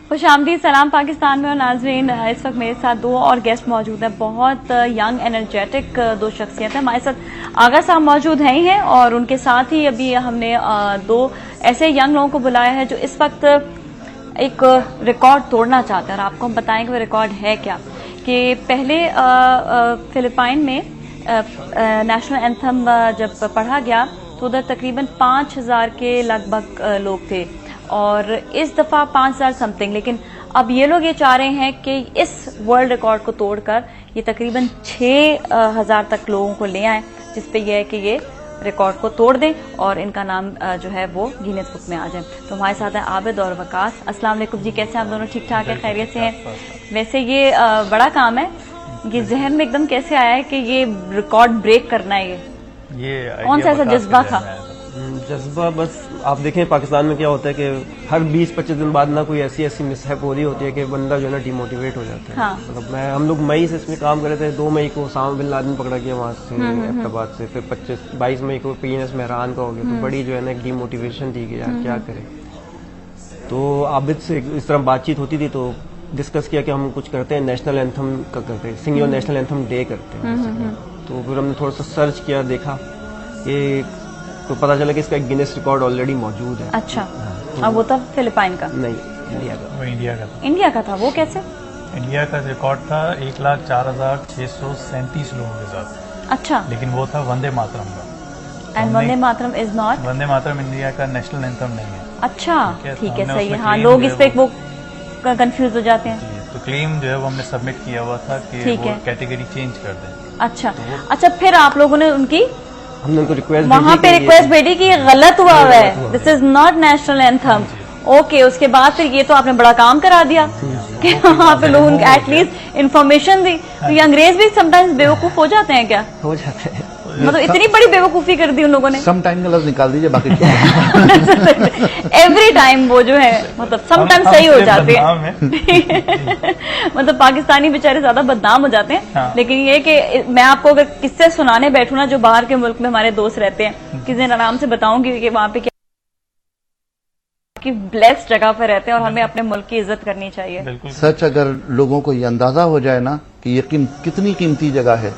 खुशामदीद सलाम पाकिस्तान में। और नाज़रीन, इस वक्त मेरे साथ दो और गेस्ट मौजूद हैं, बहुत यंग एनर्जेटिक दो शख्सियत हैं। हमारे साथ आगा साहब मौजूद हैं ही हैं और उनके साथ ही अभी हमने दो ऐसे यंग लोगों को बुलाया है जो इस वक्त एक रिकॉर्ड तोड़ना चाहते हैं। और आपको हम बताएंगे वो रिकॉर्ड है क्या, कि पहले फिलिपाइन में नेशनल एंथम जब पढ़ा गया तो उधर तकरीबन 5000 के लगभग लोग थे और इस दफा 5000 समथिंग। लेकिन अब ये लोग ये चाह रहे हैं कि इस वर्ल्ड रिकॉर्ड को तोड़कर ये तकरीबन 6000 तक लोगों को ले आए, जिसपे ये है कि ये रिकॉर्ड को तोड़ दें और इनका नाम जो है वो गिनीज बुक में आ जाए। तो हमारे साथ है आबिद और वकास। अस्सलाम वालेकुम जी, कैसे हैं आप दोनों? ठीक ठाक है, खैरियत से हैं? वैसे ये बड़ा काम है, ये जहन में एकदम कैसे आया है कि ये रिकॉर्ड ब्रेक करना है? ये कौन सा ऐसा जज्बा था? जज्बा बस आप देखें पाकिस्तान में क्या होता है कि हर 20-25 दिन बाद ना कोई ऐसी मिसहैप हो रही होती है कि बंदा जो है ना डिमोटिवेट हो जाता है। हाँ। मतलब हम लोग मई से इसमें काम कर रहे थे। 2 मई को उसामा बिन लादेन पकड़ा गया वहाँ से अहमदाबाद से, फिर 22 मई को PNS मेहरान का हो गया। तो बड़ी जो है ना एक डिमोटिवेशन थी कि यार क्या करें। तो आबिद से इस तरह बातचीत होती थी तो डिस्कस किया कि हम कुछ करते हैं, नेशनल एंथम का करते हैं, सिंग योर नेशनल एंथम डे करते हैं। तो फिर हमने थोड़ा सा सर्च किया, देखा कि तो पता चला कि इसका एक गिनेस रिकॉर्ड ऑलरेडी मौजूद है। अच्छा, अब वो था फिलिपाइन का? नहीं, इंडिया का। वो इंडिया का था। इंडिया का था, वो कैसे? इंडिया का रिकॉर्ड था 1,04,637 लोगों के साथ। अच्छा, लेकिन वो था वंदे मातरम का। And Vande Mataram is not? Vande Mataram India का नेशनल एंथम नहीं है। अच्छा, ठीक है, सही है। हाँ, लोग इस पे वो कंफ्यूज हो जाते हैं। तो क्लेम जो है वो हमने सबमिट किया हुआ था कि वो कैटेगरी चेंज कर दें। अच्छा, अच्छा, फिर आप लोगों ने उनकी हमने उनको रिक्वेस्ट वहाँ पे रिक्वेस्ट भेजी कि ये गलत हुआ हुआ है, this is not national anthem. Okay, उसके बाद फिर ये तो आपने बड़ा काम करा दिया कि वहाँ पे लोगों को एटलीस्ट इंफॉर्मेशन दी। तो ये अंग्रेज भी समटाइम्स बेवकूफ हो जाते हैं क्या? हो जाते हैं। मतलब इतनी बड़ी बेवकूफी कर दी उन लोगों ने। समटाइम का लफ्ज निकाल दीजिए, बाकी एवरी टाइम वो जो है मतलब समटाइम सही हो जाते हैं। मतलब पाकिस्तानी बेचारे ज्यादा बदनाम हो जाते हैं। हाँ। लेकिन ये कि मैं आपको अगर किस्से सुनाने बैठूं ना जो बाहर के मुल्क में हमारे दोस्त रहते हैं, किसी दिन आराम से बताऊंगी कि वहाँ पे क्या कि ब्लेस्ड जगह पर रहते हैं और हमें अपने मुल्क की इज्जत करनी चाहिए। सच अगर लोगों को ये अंदाजा हो जाए ना कि ये कितनी कीमती जगह है,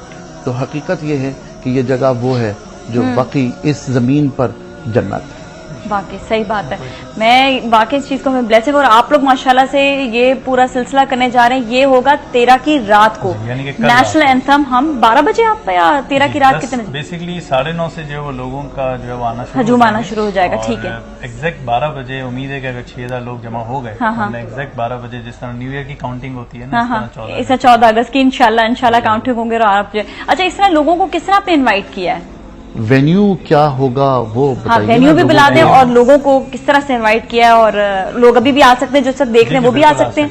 तो हकीकत ये है कि ये जगह वो है जो बाकी इस जमीन पर जन्नत है। वाकई सही बात है। मैं वाकई इस चीज को मैं ब्लेसिंग, और आप लोग माशाल्लाह से ये पूरा सिलसिला करने जा रहे हैं। ये होगा 13 की रात को नेशनल एंथम। हम 12 बजे आप या 13 की रात कितने? बेसिकली 9:30 से जो है वो लोगों का जो है वो हजूम आना शुरू हो जाएगा। ठीक है, एग्जैक्ट 12 बजे उम्मीद है कि अगर 6000 लोग जमा हो गए, हमने एग्जैक्ट 12 बजे जिस तरह न्यू ईयर की काउंटिंग होती है ना, इस 14 अगस्त की इंशाल्लाह काउंटिंग होंगे। और आप अच्छा, इस तरह लोगों को किस तरह आपने इन्वाइट किया है? वेन्यू क्या होगा वो बताइए। हाँ, वेन्यू भी बुला दें और लोगों को किस तरह से इनवाइट किया है। और लोग अभी भी आ सकते हैं, जो सब देख रहे हैं वो भी आ सकते हैं।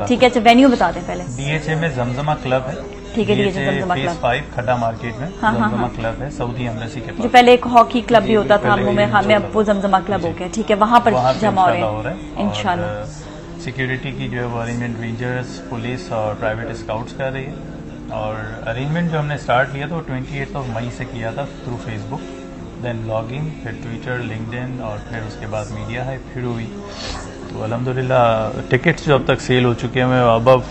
ठीक है, अच्छा, वेन्यू बता दें पहले। DHA में जमजमा क्लब है। ठीक है, DHA जमजमा क्लब, फेज 5 खड्डा मार्केट में जमजमा क्लब है, सऊदी एम्बेसी के पास। जो पहले एक हॉकी क्लब भी होता था में अब वो जमजमा क्लब हो गया। ठीक है, वहाँ पर जमा हो रहे हैं इंशाल्लाह। सिक्योरिटी की जो है वो अरेंजमेंट रेंजर्स, पुलिस और प्राइवेट स्काउट्स कर रही है। और अरेंजमेंट जो हमने स्टार्ट किया था वो 28 मई से किया था थ्रू फेसबुक, देन लॉगिंग, फिर ट्विटर, लिंक्डइन और फिर उसके बाद मीडिया है फिर हुई। तो अल्हम्दुलिल्लाह टिकट्स जो अब तक सेल हो चुके हैं, अब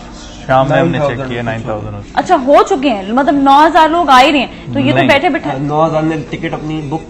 शाम में हमने चेक किया 9000 हो चुके। अच्छा, हो चुके हैं, मतलब 9000 लोग आ ही रहे हैं। तो ये तो बैठे बैठे 9000 ने टिकट अपनी बुक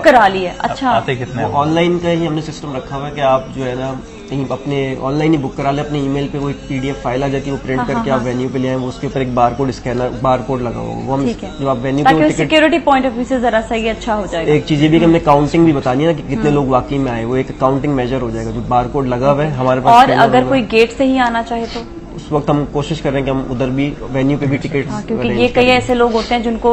करा ली है। अच्छा, आते कितने? ऑनलाइन का ही हमने सिस्टम रखा हुआ है कि आप जो है ना कहीं अपने ऑनलाइन ही बुक करा ले, अपने ईमेल पे वो एक PDF फाइल आ जाती है, वो प्रिंट करके आप वेन्यू पे ले आए, वो उसके ऊपर एक बारकोड लगा होगा, वो हम जो आप वेन्यू पे ticket security point of view से जरा सा ये अच्छा हो जाएगा। एक चीज ये भी कि हमने काउंटिंग भी बतानी है ना कि कितने लोग वाकई में आए, वो एक काउंटिंग मेजर हो जाएगा, जो बारकोड लगा हुआ है हमारे पास। और अगर कोई गेट से ही आना चाहे तो उस वक्त हम कोशिश कर रहे हैं कि हम उधर भी वेन्यू पे भी टिकट, क्योंकि ये कई ऐसे लोग होते हैं जिनको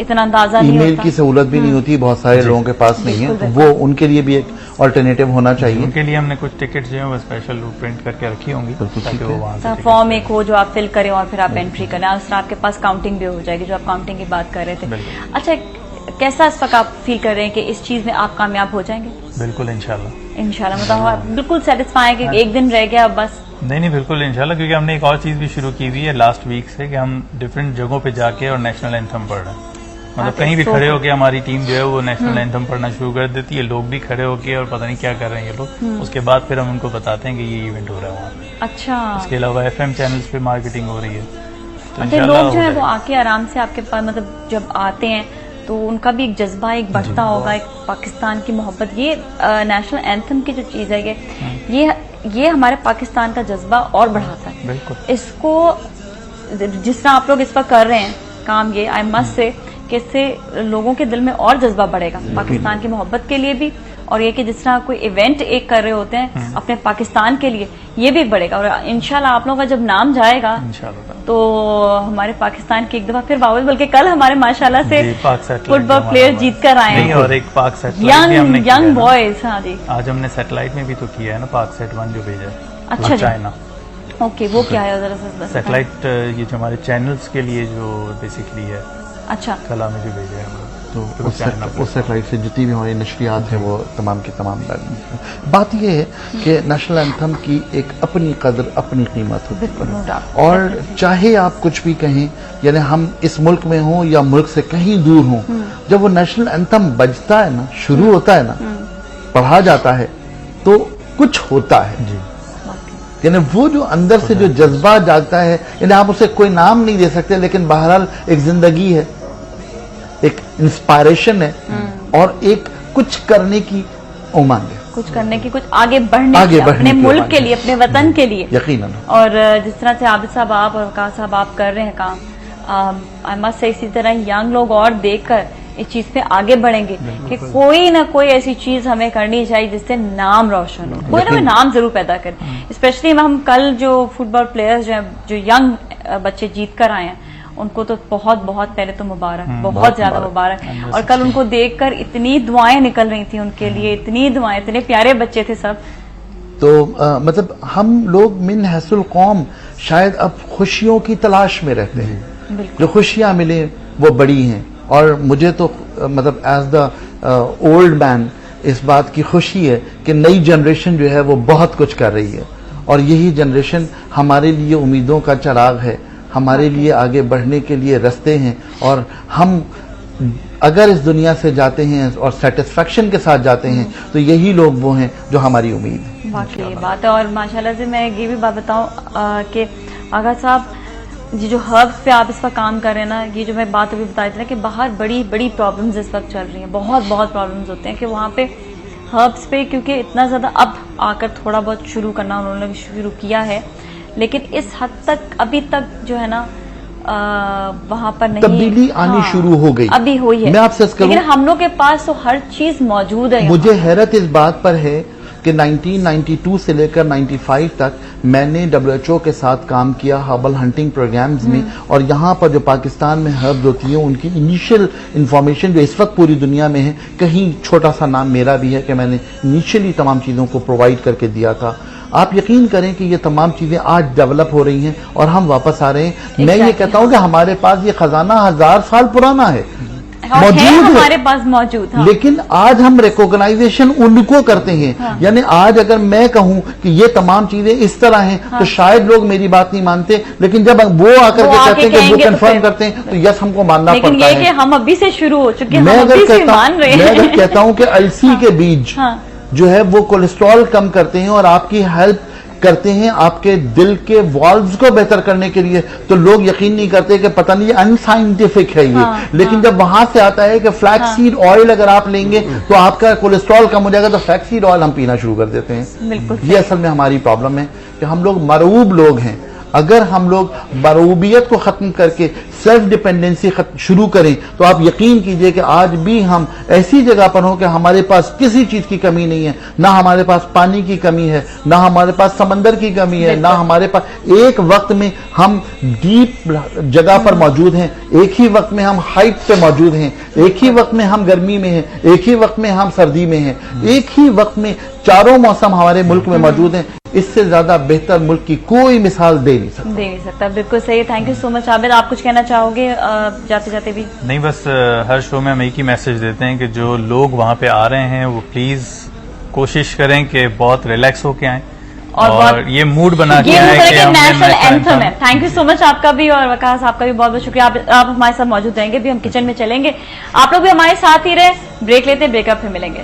इतना अंदाजा नहीं होता, ईमेल की सहूलत भी नहीं होती, बहुत सारे लोगों के पास नहीं है, वो उनके लिए भी एक ऑल्टरनेटिव होना चाहिए। उनके लिए हमने कुछ टिकट जो है वो स्पेशल प्रिंट करके रखी होंगी, ताकि वो वहाँ से फॉर्म एक हो जो आप फिल करें और फिर आप एंट्री करें, और उससे आपके पास काउंटिंग भी हो जाएगी, जो आप काउंटिंग की बात कर रहे थे। अच्छा, कैसा इस वक्त आप फील कर रहे हैं कि इस चीज में आप कामयाब हो जाएंगे? बिल्कुल इंशाल्लाह। मतलब आप बिल्कुल सेटिस्फाई है कि एक दिन रह गया अब बस? नहीं बिल्कुल इंशाल्लाह, क्योंकि हमने एक और चीज भी शुरू की हुई है लास्ट वीक से कि हम डिफरेंट जगहों पे जाके और नेशनल एंथम पढ़ रहे हैं। मतलब कहीं भी खड़े होके हमारी टीम जो है वो नेशनल एंथम पढ़ना शुरू कर देती है, लोग भी खड़े होके और पता नहीं क्या कर रहे हैं ये लोग, उसके बाद फिर हम उनको बताते हैं कि ये इवेंट हो रहा है वहाँ पे। अच्छा, इसके अलावा FM चैनल्स पे मार्केटिंग हो रही है, तो लोग जो है वो आके आराम से आपके पास, मतलब जब आते हैं तो उनका भी एक जज्बा एक बढ़ता होगा, एक पाकिस्तान की मोहब्बत। ये नेशनल एंथम की जो चीज है ये हमारे पाकिस्तान का जज्बा और बढ़ाता है। इसको जिस तरह आप लोग इस पर कर रहे हैं काम, ये आई मस्ट से कि इससे लोगों के दिल में और जज्बा बढ़ेगा पाकिस्तान की मोहब्बत के लिए भी, और ये कि जिस तरह कोई इवेंट एक कर रहे होते हैं अपने पाकिस्तान के लिए, ये भी बढ़ेगा। और इंशाल्लाह आप लोगों का जब नाम जाएगा तो हमारे पाकिस्तान की एक दफा फिर वापस, बल्कि कल हमारे माशाल्लाह से फुटबॉल प्लेयर जीत कर आए हैं, और एक पाक सैटेलाइट यंग बॉयज। हाँ जी, आज हमने सैटेलाइट में भी तो किया है ना, पाकसैट 1 जो भेजा। अच्छा चाइना। ओके, वो क्या है जरा सा? सैटेलाइट ये जो हमारे चैनल्स के लिए जो बेसिकली है, अच्छा, कला में जो भेजा है हम लोग, तो उस सैटेलाइट से जितनी भी हमारी नशरियात है वो तमाम की तमाम। बात यह है कि नेशनल एंथम की एक अपनी कदर, अपनी कीमत होती है, और चाहे आप कुछ भी कहें, यानी हम इस मुल्क में हों या मुल्क से कहीं दूर हों, जब वो नेशनल एंथम बजता है ना, शुरू होता है ना, पढ़ा जाता है, तो कुछ होता है। यानी वो जो अंदर से जो जज्बा जागता है, यानी आप उसे कोई नाम नहीं दे सकते, लेकिन बहरहाल एक जिंदगी है, एक इंस्पायरेशन है, और एक कुछ करने की उमंग है, कुछ करने की, कुछ आगे बढ़ने की, अपने मुल्क के लिए, अपने वतन के लिए यकीनन। और जिस तरह से आबिद साहब आप और वकास साहब आप कर रहे हैं काम, आई मस्ट से इसी तरह यंग लोग और देखकर इस चीज पे आगे बढ़ेंगे कि कोई ना कोई ऐसी चीज हमें करनी चाहिए जिससे नाम रोशन हो, कोई ना कोई नाम जरूर पैदा करें। स्पेशली हम कल जो फुटबॉल प्लेयर्स जो यंग बच्चे जीत कर आए हैं, उनको तो बहुत बहुत पहले तो मुबारक, बहुत ज्यादा मुबारक। और कल उनको देखकर इतनी दुआएं निकल रही थी उनके लिए, इतनी दुआएं, इतने प्यारे बच्चे थे सब। तो मतलब हम लोग मिन हैसुल कौम शायद अब खुशियों की तलाश में रहते हैं, जो खुशियां मिले वो बड़ी हैं। और मुझे तो मतलब एज द ओल्ड मैन इस बात की खुशी है कि नई जनरेशन जो है वो बहुत कुछ कर रही है, और यही जनरेशन हमारे लिए उम्मीदों का चिराग है, हमारे लिए आगे बढ़ने के लिए रास्ते हैं। और हम अगर इस दुनिया से जाते हैं और सेटिस्फेक्शन के साथ जाते हैं, तो यही लोग वो हैं जो हमारी उम्मीद है। वाकई ये बात है। और माशाल्लाह से मैं ये भी बात बताऊं कि आगा साहब, ये जो हर्ब्स पे आप इस वक्त काम कर रहे हैं ना, ये जो मैं बात अभी बताई थी ना कि बाहर बड़ी बड़ी प्रॉब्लम्स इस वक्त चल रही हैं, बहुत बहुत प्रॉब्लम्स होते हैं कि वहाँ पे हर्ब्स पे, क्योंकि इतना ज्यादा अब आकर थोड़ा बहुत शुरू करना उन्होंने शुरू किया है, लेकिन इस हद तक अभी तक जो है ना वहां पर नहीं तब्दीली आनी शुरू हो गई, अभी हुई है। मैं आपसे लेकिन हम लोग के पास तो हर चीज मौजूद है। मुझे हैरत इस बात पर है कि 1992 से लेकर 95 तक मैंने WHO के साथ काम किया हर्बल हंटिंग प्रोग्राम्स में, और यहाँ पर जो पाकिस्तान में हर्ब्स होती हैं उनकी इनिशियल इंफॉर्मेशन जो इस वक्त पूरी दुनिया में है, कहीं छोटा सा नाम मेरा भी है कि मैंने इनिशियली तमाम चीज़ों को प्रोवाइड करके दिया था। आप यकीन करें कि ये तमाम चीजें आज डेवलप हो रही हैं और हम वापस आ रहे हैं। मैं ये कहता हूं कि हमारे पास ये खजाना 1000 साल पुराना है, मौजूद है, हमारे पास मौजूद। हाँ। लेकिन आज हम रिकॉग्नाइजेशन उनको करते हैं। हाँ। यानी आज अगर मैं कहूं कि ये तमाम चीजें इस तरह हैं, हाँ। तो शायद लोग मेरी बात नहीं मानते, लेकिन जब वो आकर के कहते हैं कि वो कंफर्म करते हैं, तो यस हमको मानना पड़ता है। लेकिन ये कि हम अभी से शुरू हो चुके हैं, मैं अगर कहता हूं कि अलसी के बीज जो है वो कोलेस्ट्रॉल कम करते हैं और आपकी हेल्थ करते हैं आपके दिल के वॉल्व्स को बेहतर करने के लिए, तो लोग यकीन नहीं करते कि पता नहीं अनसाइंटिफिक है ये। लेकिन जब वहां से आता है कि फ्लैक्स सीड ऑयल अगर आप लेंगे तो आपका कोलेस्ट्रॉल कम हो जाएगा, तो फ्लैक्स सीड ऑयल हम पीना शुरू कर देते हैं। ये असल में हमारी प्रॉब्लम है कि हम लोग मरऊब लोग हैं। अगर हम लोग मरऊबियत को खत्म करके सेल्फ डिपेंडेंसी शुरू करें तो आप यकीन कीजिए कि आज भी हम ऐसी जगह पर हो कि हमारे पास किसी चीज की कमी नहीं है, ना हमारे पास पानी की कमी है, ना हमारे पास समंदर की कमी है, ना हमारे पास एक वक्त में हम डीप जगह पर मौजूद हैं, एक ही वक्त में हम हाइट पे मौजूद हैं, एक ही वक्त में हम गर्मी में हैं, एक ही वक्त में हम सर्दी में हैं, एक ही वक्त में चारों मौसम हमारे मुल्क में मौजूद हैं। इससे ज्यादा बेहतर मुल्क की कोई मिसाल दे नहीं सकता। बिल्कुल सही। Thank you so much Abid. आप कुछ कहना चाहोगे जाते जाते भी? नहीं, बस हर शो में हम एक ही मैसेज देते हैं कि जो लोग वहाँ पे आ रहे हैं वो प्लीज कोशिश करें कि बहुत रिलैक्स होके आएं और ये मूड बना के आए कि नेशनल एंथम है। थैंक यू सो मच आपका भी और वकास आपका भी बहुत बहुत शुक्रिया। आप हमारे साथ मौजूद रहेंगे भी, हम किचन में चलेंगे, आप लोग भी हमारे साथ ही रहे। ब्रेक लेते, ब्रेकअप फिर मिलेंगे।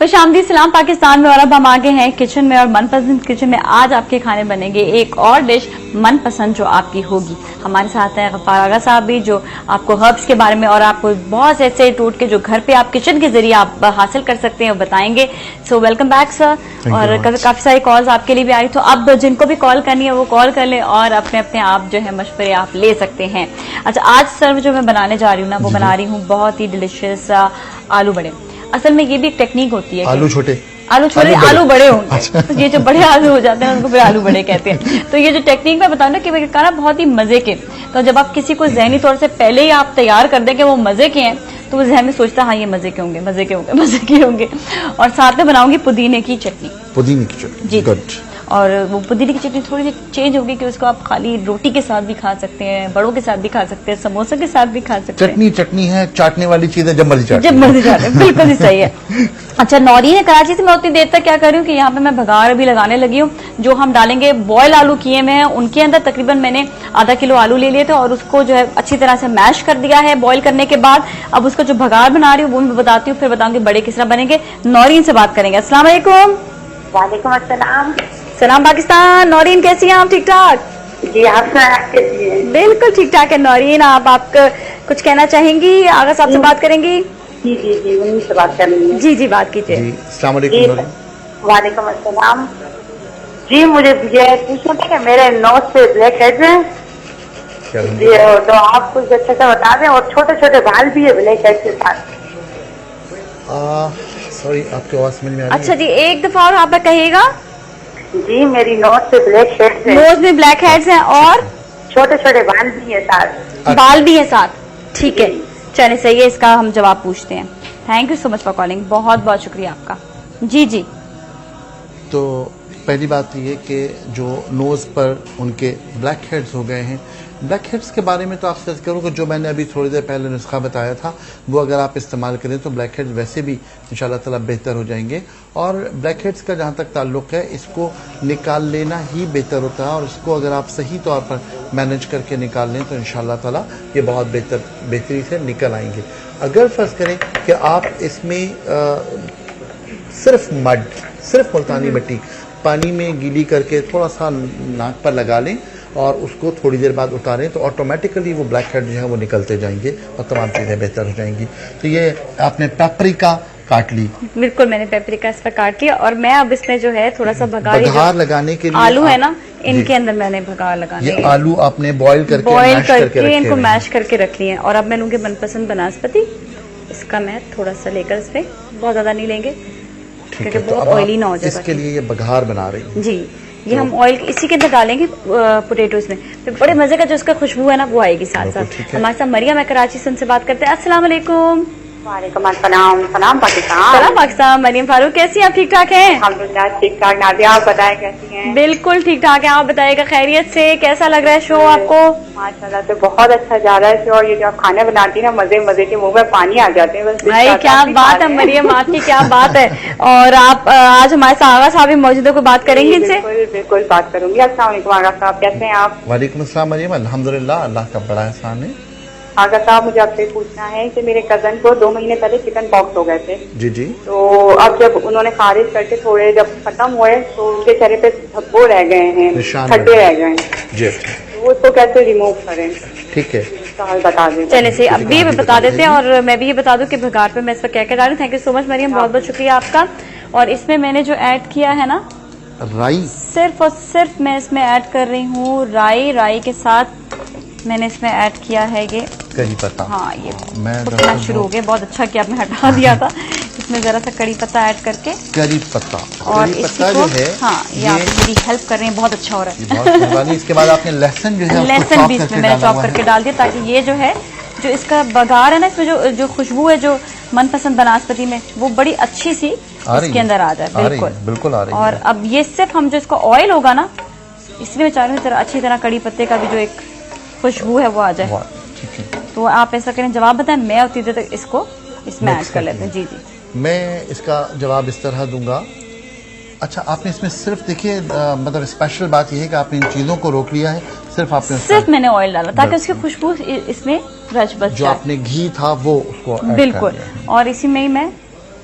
खुशामदीद सलाम पाकिस्तान में। और अब हम आगे हैं किचन में और मनपसंद किचन में। आज आपके खाने बनेंगे एक और डिश मनपसंद जो आपकी होगी। हमारे साथ हैं गफ्फार आगा साहब भी, जो आपको हर्ब्स के बारे में और आपको बहुत ऐसे टोटके जो घर पे आप किचन के जरिए आप हासिल कर सकते हैं बताएंगे। So welcome back sir. और काफी सारी कॉल्स आपके लिए भी आई, तो अब जिनको भी कॉल करनी है वो कॉल कर ले और अपने अपने आप जो है मशवरे आप ले सकते हैं। अच्छा, आज सर जो मैं बनाने जा रही हूँ ना, वो बना रही हूँ बहुत ही डिलिशियस आलू बड़े। असल में ये भी एक टेक्निक होती है। आलू छोटे आलू बड़े होंगे। अच्छा। तो ये जो बड़े आलू हो जाते हैं उनको फिर आलू बड़े कहते हैं। तो ये जो टेक्निक मैं बताऊँ ना कि खाना बहुत ही मजे के, तो जब आप किसी को जहनी तौर से पहले ही आप तैयार कर दें कि वो मजे के हैं, तो वो जहन में सोचता हाँ ये मजे के होंगे, मजे के होंगे, मजे के होंगे। और साथ में बनाऊंगी पुदीने की चटनी। पुदीने की चटनी जी। गुड। और वो पुदीने की चटनी थोड़ी सी चेंज होगी कि उसको आप खाली रोटी के साथ भी खा सकते हैं, बड़ों के साथ भी खा सकते हैं, समोसे के साथ भी खा सकते हैं। चटनी है, चाटने वाली चीज है, जब मर्जी चाटे। बिल्कुल ही सही है। अच्छा, नौरी है कराची से। मैं उतनी देर तक क्या कर रही हूँ कि यहाँ पे मैं भगार भी लगाने लगी हूँ। जो हम डालेंगे बॉयल आलू किए हुए हैं, उनके अंदर तकरीबन मैंने आधा किलो आलू ले लिए थे और उसको जो है अच्छी तरह से मैश कर दिया है बॉयल करने के बाद। अब उसको जो भगार बना रही हूँ वो मैं बताती हूँ, फिर बताऊंगी बड़े किस तरह बनेंगे। नौरीन से बात करेंगे। अस्सलाम वालेकुम। वालेकुम अस्सलाम। सलाम पाकिस्तान। नौरीन कैसी हैं आप? ठीक ठाक जी, आप कैसी हैं? बिल्कुल ठीक ठाक है नौरीन। आप कुछ कहना चाहेंगी? आगा साहब से बात करेंगी? जी जी जी, उन्हीं से बात करनी है। जी जी, बात कीजिए। अस्सलाम वालेकुम। वालेकुम अस्सलाम। जी, मुझे ये पूछना था कि मेरे नोज पे ब्लैक हेड्स हैं, तो आप कुछ अच्छा सा बता दें। और छोटे छोटे बाल भी है ब्लैक हेड्स के साथ। सॉरी, आपकी आवाज समझ में आ रही है? अच्छा जी, एक दफा और आप कहिएगा। जी, मेरी नोज पे ब्लैक हेड्स हैं। नोज में ब्लैक हेड्स हैं और छोटे छोटे बाल भी है साथ। बाल भी है साथ। ठीक है, चलिए सही है, इसका हम जवाब पूछते हैं। Thank you so much for calling, बहुत बहुत शुक्रिया आपका। जी जी। तो पहली बात ये कि जो नोज पर उनके ब्लैक हेड्स हो गए हैं, ब्लैक हेड्स के बारे में तो आपसे करूँ कि जो मैंने अभी थोड़ी देर पहले नुस्खा बताया था वो अगर आप इस्तेमाल करें तो ब्लैक हेड्स वैसे भी इंशाल्लाह ताला बेहतर हो जाएंगे। और ब्लैक हेड्स का जहाँ तक ताल्लुक है, इसको निकाल लेना ही बेहतर होता है और इसको अगर आप सही तौर पर मैनेज करके निकाल लें तो इंशाल्लाह ताला ये बहुत बेहतरी से निकल आएंगे। अगर फर्ज करें कि आप इसमें सिर्फ मुल्तानी मिट्टी पानी में गीली करके थोड़ा सा नाक पर लगा लें और उसको थोड़ी देर बाद उतारें तो ऑटोमेटिकली वो ब्लैक हेड जो है वो निकलते जाएंगे और तमाम चीज़ें बेहतर हो जाएंगी। तो ये आपने पेपरिका काट ली? बिल्कुल, मैंने पेपरिका इस पर काट लिया और मैं अब इसमें जो है थोड़ा सा भगार लगाने के लिए आलू है ना, इनके अंदर मैंने भगार लगाने ये आलू आपने बॉईल करके इनको मैश करके रख लिए। और अब मैं लूंगी मनपसंद बनास्पति। इसका मैं थोड़ा सा लेकर इस पे, बहुत ज्यादा नहीं लेंगे क्योंकि बहुत ऑयली ना हो जाए। इसके लिए ये बघार बना रही हूँ जी। ये हम ऑयल इसी के अंदर डालेंगे पोटैटोज में, फिर बड़े मजे का जो उसका खुशबू है ना वो आएगी साथ साथ। हमारे साथ मरियम है कराची से, उनसे बात करते हैं। अस्सलाम वालेकुम। वालेकुम अस्सलाम, सलाम पाकिस्तान। सलाम पाकिस्तान। मरियम फारूक कैसी हैं आप? ठीक ठाक हैं? अल्हम्दुलिल्लाह ठीक ठाक। नादिया आप बताएं कैसी हैं? बिल्कुल ठीक ठाक है। आप बताइएगा खैरियत से, कैसा लग रहा है शो आपको? माशाल्लाह से बहुत अच्छा जा रहा है शो। और ये जो आप खाना बनाती है ना, मजे मजे के मुंह में पानी आ जाते हैं। बस भाई क्या बात है मरियम, आपकी क्या बात है। और आप आज हमारे साथ आगा साहब भी मौजूद है, कोई बात करेंगे इनसे? बिल्कुल बात करूंगी। अस्सलाम वालेकुम आगा साहब, कैसे हैं आप? वालेकुम अस्सलाम मरियम, अल्हम्दुलिल्लाह, अल्लाह का बड़ा एहसान है। आगा साहब मुझे आपसे पूछना है कि मेरे कजन को 2 महीने पहले चिकन पॉक्स हो गए थे। जी जी। तो अब जब उन्होंने खारिज करके थोड़े जब खत्म हुए तो उनके चेहरे पे धब्बो रह गए हैं, खड्डे रह गए हैं जी। तो वो उसको कैसे रिमूव करें? ठीक है, बता दें। चले से अब भी बता देते हैं। और मैं भी ये बता दूं कि भगार पे मैं इस पर क्या कह रही हूँ। Thank you so much Maryam, बहुत बहुत शुक्रिया आपका। और इसमें मैंने जो ऐड किया है ना, राई, सिर्फ और सिर्फ मैं इसमें ऐड कर रही हूँ राई के साथ मैंने इसमें ऐड किया है ये कड़ी पत्ता। हाँ, ये मैं फुटना शुरू हो गया। बहुत अच्छा किया आपने हटा दिया था। इसमें जरा सा कड़ी पत्ता ऐड करके, कड़ी पत्ता और कड़ी इसको पत्ता जो है, हाँ ये आप मेरी हेल्प कर रहे हैं, बहुत अच्छा हो रहा है। बहुत मेहरबानी। इसके बाद आपने लहसुन जो है लहसुन भी इसमें मैंने चॉप करके डाल दिया, ताकि ये जो है जो इसका बघार है ना, इसमें जो खुशबू है जो मनपसंद बनास्पति में, वो बड़ी अच्छी सी इसके अंदर आ जाए। बिल्कुल आ रही है। और अब ये सिर्फ हम जो इसका ऑयल होगा ना, इसलिए मैं चाह रही हूँ अच्छी तरह कड़ी पत्ते का भी जो एक खुशबू है वो आ जाए। तो आप ऐसा करें, जवाब बताएं, मैं उतनी देर तक इसको इसमें ऐड कर लेते हैं। जी जी, मैं इसका जवाब इस तरह दूंगा। अच्छा, आपने इसमें सिर्फ देखिए, मतलब स्पेशल बात यह है कि आपने इन चीजों को रोक लिया है। सिर्फ मैंने ऑयल डाला ताकि उसकी खुशबू इसमें रच बच जाए। जो आपने घी था वो उसको बिल्कुल। और इसी में ही मैं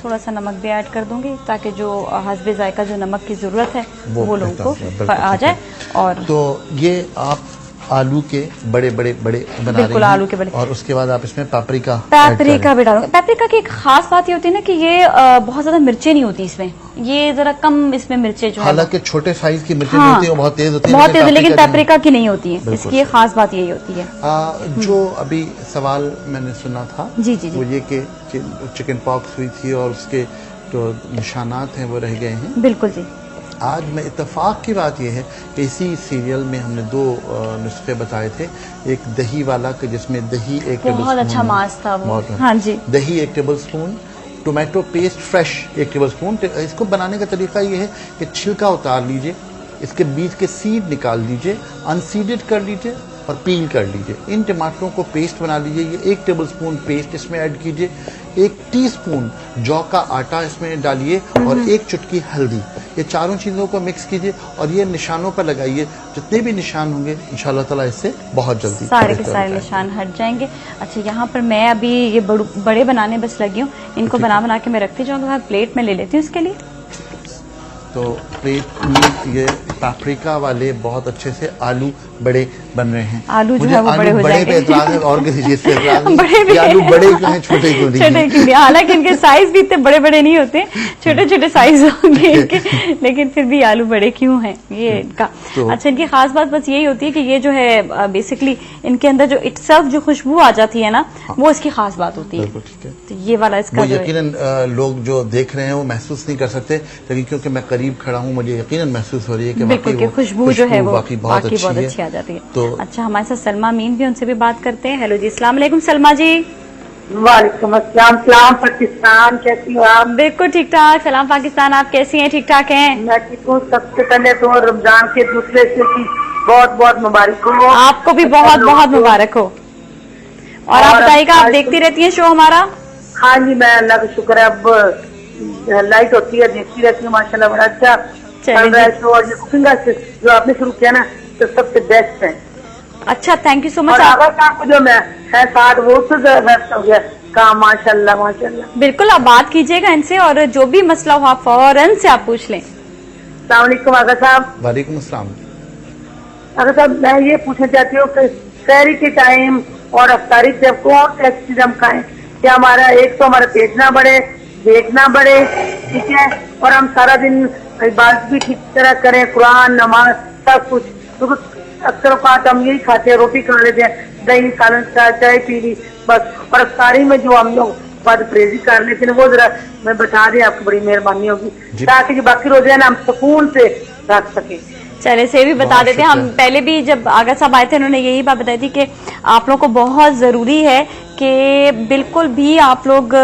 थोड़ा सा नमक भी ऐड कर दूंगी, ताकि जो हस्बे जायका जो नमक की जरूरत है वो लोगों को आ जाए। और तो ये आप आलू के बड़े बड़े बना रहे हैं, आलू के बड़े। और उसके बाद आप इसमें पापरिका भी डालोगे। पापरिका की एक खास बात ये होती है ना कि ये बहुत ज्यादा मिर्चें नहीं होती इसमें, ये जरा कम इसमें मिर्चें जो है, हालांकि छोटे साइज की मिर्चें होती है, बहुत तेज होती है, बहुत तेज, लेकिन पापरिका की नहीं होती है। इसकी ये खास बात यही होती है। जो अभी सवाल मैंने सुना था जी जी वो ये कि चिकन पॉक्स हुई थी और उसके जो निशानात हैं वो रह गए हैं। बिल्कुल जी। आज में इत्तेफाक की बात यह है कि इसी सीरियल में हमने 2 नुस्खे बताए थे। एक दही वाला कि जिसमें दही 1 टेबल बहुत अच्छा मास था वो। हाँ जी। दही 1 table spoon, tomato paste fresh 1 table spoon. इसको बनाने का तरीका ये है कि छिलका उतार लीजिए, इसके बीज के सीड निकाल दीजिए, अनसीडेड कर लीजिए और पील कर लीजिए। इन टमाटरों को पेस्ट बना लीजिए। ये 1 टेबल स्पून पेस्ट इसमें ऐड कीजिए। 1 टीस्पून जौ का आटा इसमें डालिए और 1 चुटकी हल्दी। ये चारों चीजों को मिक्स कीजिए और ये निशानों पर लगाइए। जितने भी निशान होंगे इंशाल्लाह ताला इससे बहुत जल्दी सारे के सारे निशान हट जाएंगे। अच्छा, यहाँ पर मैं अभी ये बड़े बनाने बस लगी हूँ। इनको बना के मैं रखती जाऊँगा, प्लेट में ले लेती हूँ इसके लिए। तो प्लेट में ये पापरिका वाले बहुत अच्छे से आलू बड़े बन रहे हैं। आलू जो है वो बड़े हो जाएंगे। पे एतराज है और किसी चीज से एतराज नहीं। बड़े भी आलू बड़े क्यों हैं, छोटे क्यों नहीं? छोटे क्यों नहीं, हालांकि इनके साइज भी इतने बड़े बड़े नहीं होते, छोटे छोटे साइज होंगे इनके, लेकिन फिर भी आलू बड़े क्यों हैं ये इनका। अच्छा, इनकी खास बात बस यही होती है कि ये जो है बेसिकली इनके अंदर जो इटसेल्फ जो खुशबू आ जाती है ना, वो इसकी खास बात होती है। तो ये वाला इसका यकीनन लोग जो देख रहे हैं वो महसूस नहीं कर सकते, लेकिन क्योंकि मैं करीब खड़ा हूँ मुझे यकीनन महसूस हो रही है कि बिल्कुल खुशबू जो है वो बाकी बहुत अच्छी आ जाती है। तो अच्छा, हमारे साथ सलमा मीन भी, उनसे भी बात करते हैं। हेलो जी, अस्सलाम वालेकुम सलमा जी। वालेकुम अस्सलाम। सलाम पाकिस्तान, कैसी हो आप? बिल्कुल ठीक ठाक। सलाम पाकिस्तान, आप कैसी हैं? ठीक ठाक हैं? मैं ठीक हूँ। सबसे पहले तो रमजान के दूसरे से की बहुत बहुत मुबारक हो। आपको भी बहुत बहुत मुबारक हो। और आप बताइएगा, आप देखती रहती हैं शो हमारा? हाँ जी, मैं अल्लाह का शुक्र है, अब लाइट होती है देखती रहती हूँ। माशाल्लाह बड़ा अच्छा चल रहा है शो। और ये कुकिंग जो आपने शुरू किया ना, तो सबसे बेस्ट है। अच्छा, थैंक यू सो मच। आगा साहब को जो मैं है साथ वो तो बेस्ट हो गया काम, माशाल्लाह माशाल्लाह। बिल्कुल, आप बात कीजिएगा इनसे और जो भी मसला हो आप फौरन से आप पूछ लें। अस्सलाम वालेकुम आगा साहब। वालेकुम अस्सलाम। आगा साहब, मैं ये पूछना चाहती हूँ कि सहरी के टाइम और अफ्तारी के कौन सी चीज हम खाएं? क्या हमारा एक तो हमारा पेट ना बढ़े, वेट ना बढ़े, ठीक है, और हम सारा दिन इबादत भी ठीक तरह करें, कुरान नमाज सब कुछ। तो अक्सर बात हम यही खाते हैं, रोटी खा लेते हैं, दही सालन चाय पी ली बस। और अफ्तारी में जो हम लोग बाद प्रेजी कर लेते हैं वो जरा मैं बता दें, आपको बड़ी मेहरबानी होगी, ताकि जो बाकी रोजे ना हम सुकून से रख सके। चले से भी बता देते हैं। हम पहले भी जब आगा साहब आए थे उन्होंने यही बात बताई थी कि आप लोगों को बहुत जरूरी है कि बिल्कुल भी आप लोग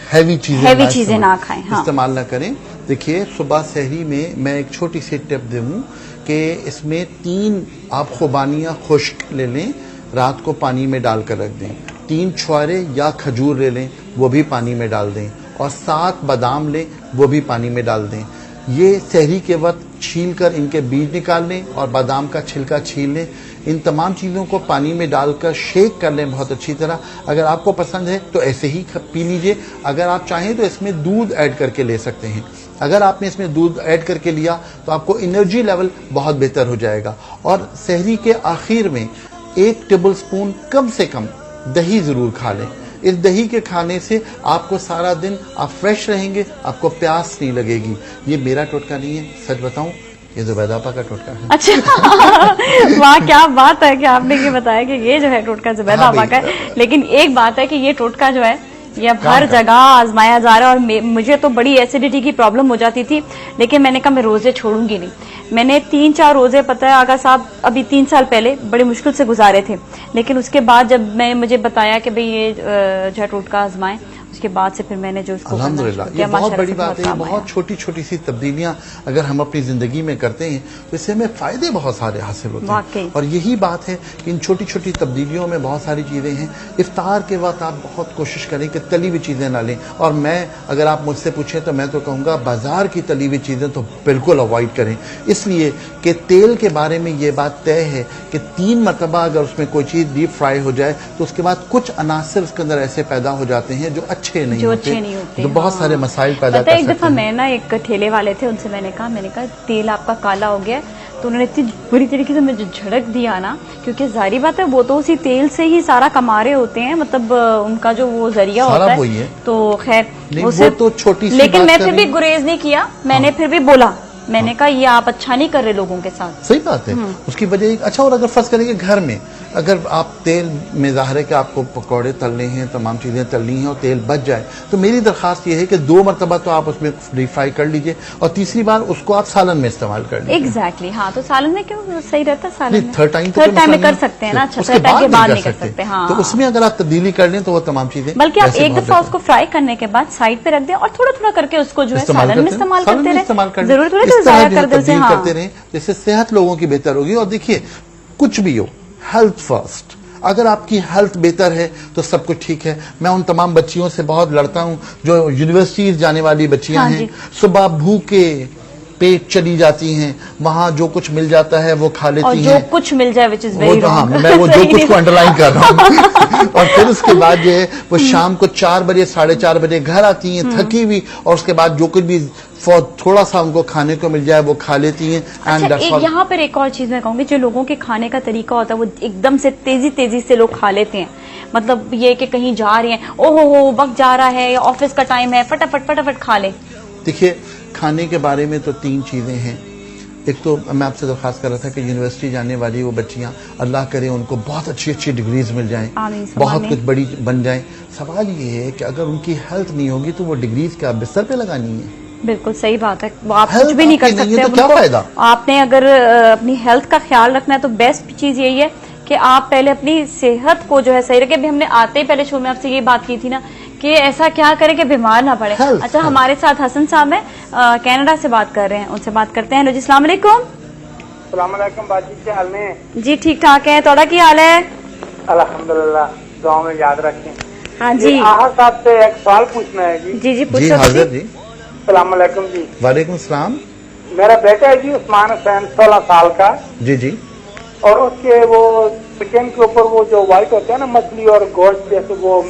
हैवी चीजें ना खाएं। हाँ। इस्तेमाल ना करें। देखिए सुबह सहरी में मैं एक छोटी सी टिप दूं कि इसमें 3 आप खुबानियां खुश्क ले लें, रात को पानी में डालकर रख दें। 3 छुआरे या खजूर ले लें, वो भी पानी में डाल दें, और 7 बादाम लें, वो भी पानी में डाल दें। ये सहरी के वक्त छील कर इनके बीज निकाल लें और बादाम का छिलका छील लें। इन तमाम चीज़ों को पानी में डालकर शेक कर लें बहुत अच्छी तरह। अगर आपको पसंद है तो ऐसे ही पी लीजिए, अगर आप चाहें तो इसमें दूध ऐड करके ले सकते हैं। अगर आपने इसमें दूध ऐड करके लिया तो आपको एनर्जी लेवल बहुत बेहतर हो जाएगा। और सहरी के आखिर में 1 टेबल स्पून कम से कम दही जरूर खा लें। इस दही के खाने से आपको सारा दिन आप फ्रेश रहेंगे, आपको प्यास नहीं लगेगी। ये मेरा टोटका नहीं है, सच बताऊं ये जुबैदा आपा का टोटका है। अच्छा वाह क्या बात है कि आपने ये बताया कि ये जो है टोटका जुबैदा आपा का है। लेकिन एक बात है कि ये टोटका जो है ये अब हर जगह आजमाया जा रहा है। और मुझे तो बड़ी एसिडिटी की प्रॉब्लम हो जाती थी, लेकिन मैंने कहा मैं रोजे छोड़ूंगी नहीं। मैंने 3-4 रोजे, पता है आगा साहब, अभी 3 साल पहले बड़ी मुश्किल से गुजारे थे। लेकिन उसके बाद जब मुझे बताया कि भाई ये जो है टोटका आजमाएं, उसके बाद से फिर मैंने जो उसको अल्हम्दुलिल्लाह ये बहुत बड़ी बात है। बहुत छोटी छोटी सी तब्दीलियां अगर हम अपनी जिंदगी में करते हैं तो इससे हमें फायदे बहुत सारे हासिल होते हैं। और यही बात है कि इन छोटी छोटी तब्दीलियों में बहुत सारी चीजें हैं। इफ्तार के वक्त आप बहुत कोशिश करें कि तली हुई चीजें ना लें। और मैं अगर आप मुझसे पूछें तो मैं तो कहूँगा बाजार की तली हुई चीजें तो बिल्कुल अवॉइड करें, इसलिए कि तेल के बारे में ये बात तय है कि 3 मरतबा अगर उसमें कोई चीज डीप फ्राई हो जाए तो उसके बाद कुछ अनासर उसके अंदर ऐसे पैदा हो जाते हैं जो अच्छे नहीं होते, जो बहुत सारे मसाइल पैदा कर सकते हैं। एक दफा मैं ना एक ठेले वाले थे, उनसे मैंने कहा तेल आपका काला हो गया, तो उन्होंने इतनी बुरी तरीके से मुझे झड़क दिया ना, क्योंकि जारी बात है वो तो उसी तेल से ही सारा कमा रहे होते हैं, मतलब उनका जो वो जरिया होता है। तो खैर वो तो छोटी सी, लेकिन मैं फिर भी गुरेज नहीं किया, मैंने फिर भी बोला, मैंने कहा ये आप अच्छा नहीं कर रहे लोगों के साथ। सही बात है। उसकी वजह अच्छा, और अगर फर्ज करेंगे घर में अगर आप तेल में ज़ाहिर है कि आपको पकौड़े तलने हैं, तमाम चीज़ें तलनी हैं और तेल बच जाए, तो मेरी दरख्वास्त ये है कि 2 मरतबा तो आप उसमें डीप फ्राई कर लीजिए और तीसरी बार उसको आप सालन में इस्तेमाल कर लीजिए। एग्जैक्टली हाँ, तो सालन में क्यों सही रहता है? सालन में थर्ड टाइम में कर सकते हैं ना, अच्छा थर्ड टाइम के बाद नहीं कर सकते। हाँ, तो उसमें अगर आप तब्दीली कर लें तो वो तमाम चीजें, बल्कि आप एक दफा उसको फ्राई करने के बाद साइड पे रख दें और थोड़ा थोड़ा करके उसको जो है सालन में इस्तेमाल करते रहे, जरूरत करते रहे, जिससे सेहत लोगों की बेहतर होगी। और देखिए कुछ भी हो, हेल्थ फर्स्ट। अगर आपकी हेल्थ बेहतर है तो सब कुछ ठीक है। मैं उन तमाम बच्चियों से बहुत लड़ता हूं जो यूनिवर्सिटीज जाने वाली बच्चियां हैं, सुबह भूखे पेट चली जाती हैं, वहां जो कुछ मिल जाता है वो खा लेती हैं, जो कुछ मिल जाए विच इज वेरी रॉन्ग। मैं वो जो कुछ को अंडरलाइन कर रहा हूँ। और फिर उसके बाद जो है वो शाम को 4 बजे 4:30 बजे घर आती हैं थकी हुई, और उसके बाद जो कुछ भी थोड़ा सा उनको खाने को मिल जाए वो खा लेती हैं। अच्छा, यहाँ पर एक और चीज मैं कहूंगी, जो लोगों के खाने का तरीका होता है वो एकदम से तेजी से लोग खा लेते हैं। मतलब ये कि कहीं जा रहे हैं, ओहो वक्त जा रहा है, ऑफिस का टाइम है, फटाफट खा ले। देखिए खाने के बारे में तो 3 चीजें हैं। एक तो मैं आपसे दरख्वास्त कर रहा था कि यूनिवर्सिटी जाने वाली वो बच्चियां, अल्लाह करे उनको बहुत अच्छी डिग्रीज मिल जाएं, बहुत कुछ बड़ी बन जाएं। सवाल ये है कि अगर उनकी हेल्थ नहीं होगी तो वो डिग्रीज क्या बिस्तर पे लगानी है? बिल्कुल सही बात है, वो आप कुछ भी नहीं कर सकते। तो क्या फायदा? आपने अगर अपनी हेल्थ का ख्याल रखना है तो बेस्ट चीज यही है कि आप पहले अपनी सेहत को जो है सही रखें। अभी हमने आते ही पहले शो में आपसे ये बात की थी ना कि ऐसा क्या करें कि बीमार ना पड़े। अच्छा, हमारे साथ हसन साहब हैं, कनाडा से बात कर रहे हैं, उनसे बात करते हैं। हेलो जी, अस्सलाम वालेकुम। अस्सलाम वालेकुम बाजी, क्या हाल में? जी ठीक ठाक है, थोड़ा की हाल है? अल्हम्दुलिल्लाह, दुआ में याद रखें। हाँ जी, आहर साहब से एक सवाल पूछना है जी। जी पूछो। हाजिर जी। अस्सलाम वालेकुम जी। वालेकुम सलाम। मेरा बेटा है जी उस्मान हुसैन, 16 साल का। जी। और उसके वो चिकन के ऊपर वो जो व्हाइट होता है ना, मछली और गोश्त जैसे वो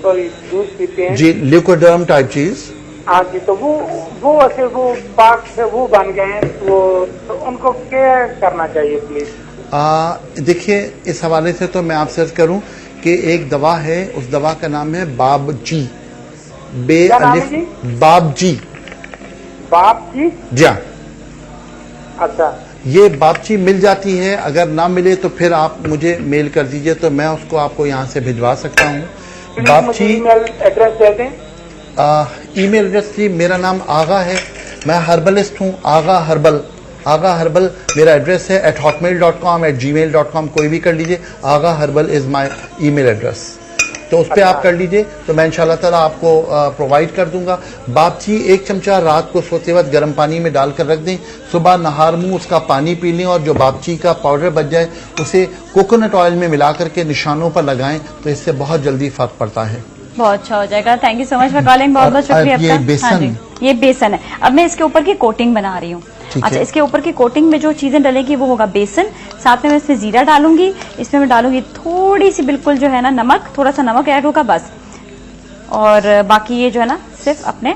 सॉरी दूध पीते हैं जी, लिक्विडर्म टाइप चीज। हाँ जी, तो वो ऐसे वो पाक से वो बन गए हैं, तो उनको क्या करना चाहिए प्लीज? देखिए इस हवाले से तो मैं आपसे अर्ज करूं कि एक दवा है, उस दवा का नाम है बाबजी, बाबजी जी। अच्छा, ये बाबची मिल जाती है, अगर ना मिले तो फिर आप मुझे मेल कर दीजिए तो मैं उसको आपको यहाँ से भिजवा सकता हूँ। बाबची ईमेल एड्रेस दे दें। ईमेल एड्रेस जी, मेरा नाम आगा है, मैं हर्बलिस्ट हूँ, आगा हर्बल मेरा एड्रेस है @hotmail.com @gmail.com, कोई भी कर लीजिए। Aaga herbal is my email address. तो उस पर आप कर लीजिए, तो मैं इंशाल्लाह ताला आपको प्रोवाइड कर दूंगा। बापची 1 चमचा रात को सोते वक्त गर्म पानी में डालकर रख दें, सुबह नहार मुंह उसका पानी पी लें और जो बापची का पाउडर बच जाए उसे कोकोनट ऑयल में मिला करके निशानों पर लगाएं, तो इससे बहुत जल्दी फर्क पड़ता है। बहुत अच्छा हो जाएगा। Thank you so much for calling, बहुत बहुत शुक्रिया आपका। ये बेसन, हाँ जी, ये बेसन है। अब मैं इसके ऊपर की कोटिंग बना रही हूँ। अच्छा, इसके ऊपर की कोटिंग में जो चीजें डलेगी वो होगा बेसन, साथ में मैं इसमें जीरा डालूंगी, इसमें मैं डालूंगी थोड़ी सी बिल्कुल जो है ना नमक, थोड़ा सा नमक ऐड होगा बस, और बाकी ये जो है ना सिर्फ अपने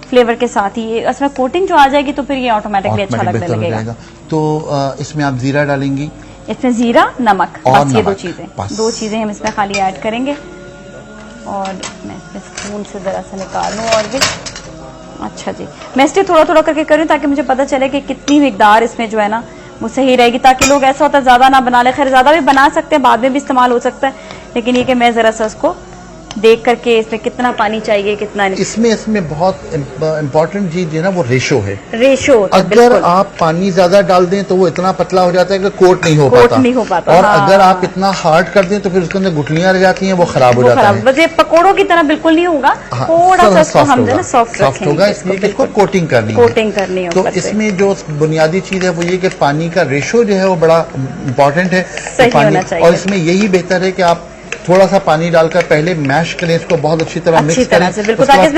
फ्लेवर के साथ ही ये इसमें कोटिंग जो आ जाएगी तो फिर ये ऑटोमेटिकली अच्छा लगने लगेगा। तो इसमें आप जीरा डालेंगी, इसमें जीरा नमक, और बस ये नमक, दो चीजें हम इसमें खाली ऐड करेंगे। और मैं इसमें स्पून से जरा सा निकाल लूं और भी। अच्छा जी, मैं इसलिए थोड़ा थोड़ा करके करूँ ताकि मुझे पता चले कि कितनी मिकदार इसमें जो है ना वो सही रहेगी, ताकि लोग ऐसा होता है ज्यादा ना बना ले। खैर ज्यादा भी बना सकते हैं, बाद में भी इस्तेमाल हो सकता है, लेकिन ये कि मैं जरा सा उसको देख करके इसमें कितना पानी चाहिए कितना नहीं। इसमें बहुत इम्पोर्टेंट चीज है ना, वो रेशो है। रेशो अगर आप पानी ज्यादा डाल दें तो वो इतना पतला हो जाता है कि कोट नहीं हो पाता। और अगर आप इतना हार्ड कर दें तो फिर उसके अंदर गुठलियां रह जाती हैं, वो खराब हो जाता है। बस ये पकौड़ों की तरह बिल्कुल नहीं होगा, थोड़ा सा हम जो है सॉफ्ट होगा, इसलिए इसको कोटिंग करनी है। तो इसमें जो बुनियादी चीज है वो ये कि पानी का रेशो जो है वो बड़ा इम्पोर्टेंट है। और इसमें यही बेहतर है कि आप थोड़ा सा पानी डालकर पहले मैश करें इसको, बहुत अच्छी तरह मिक्स करें,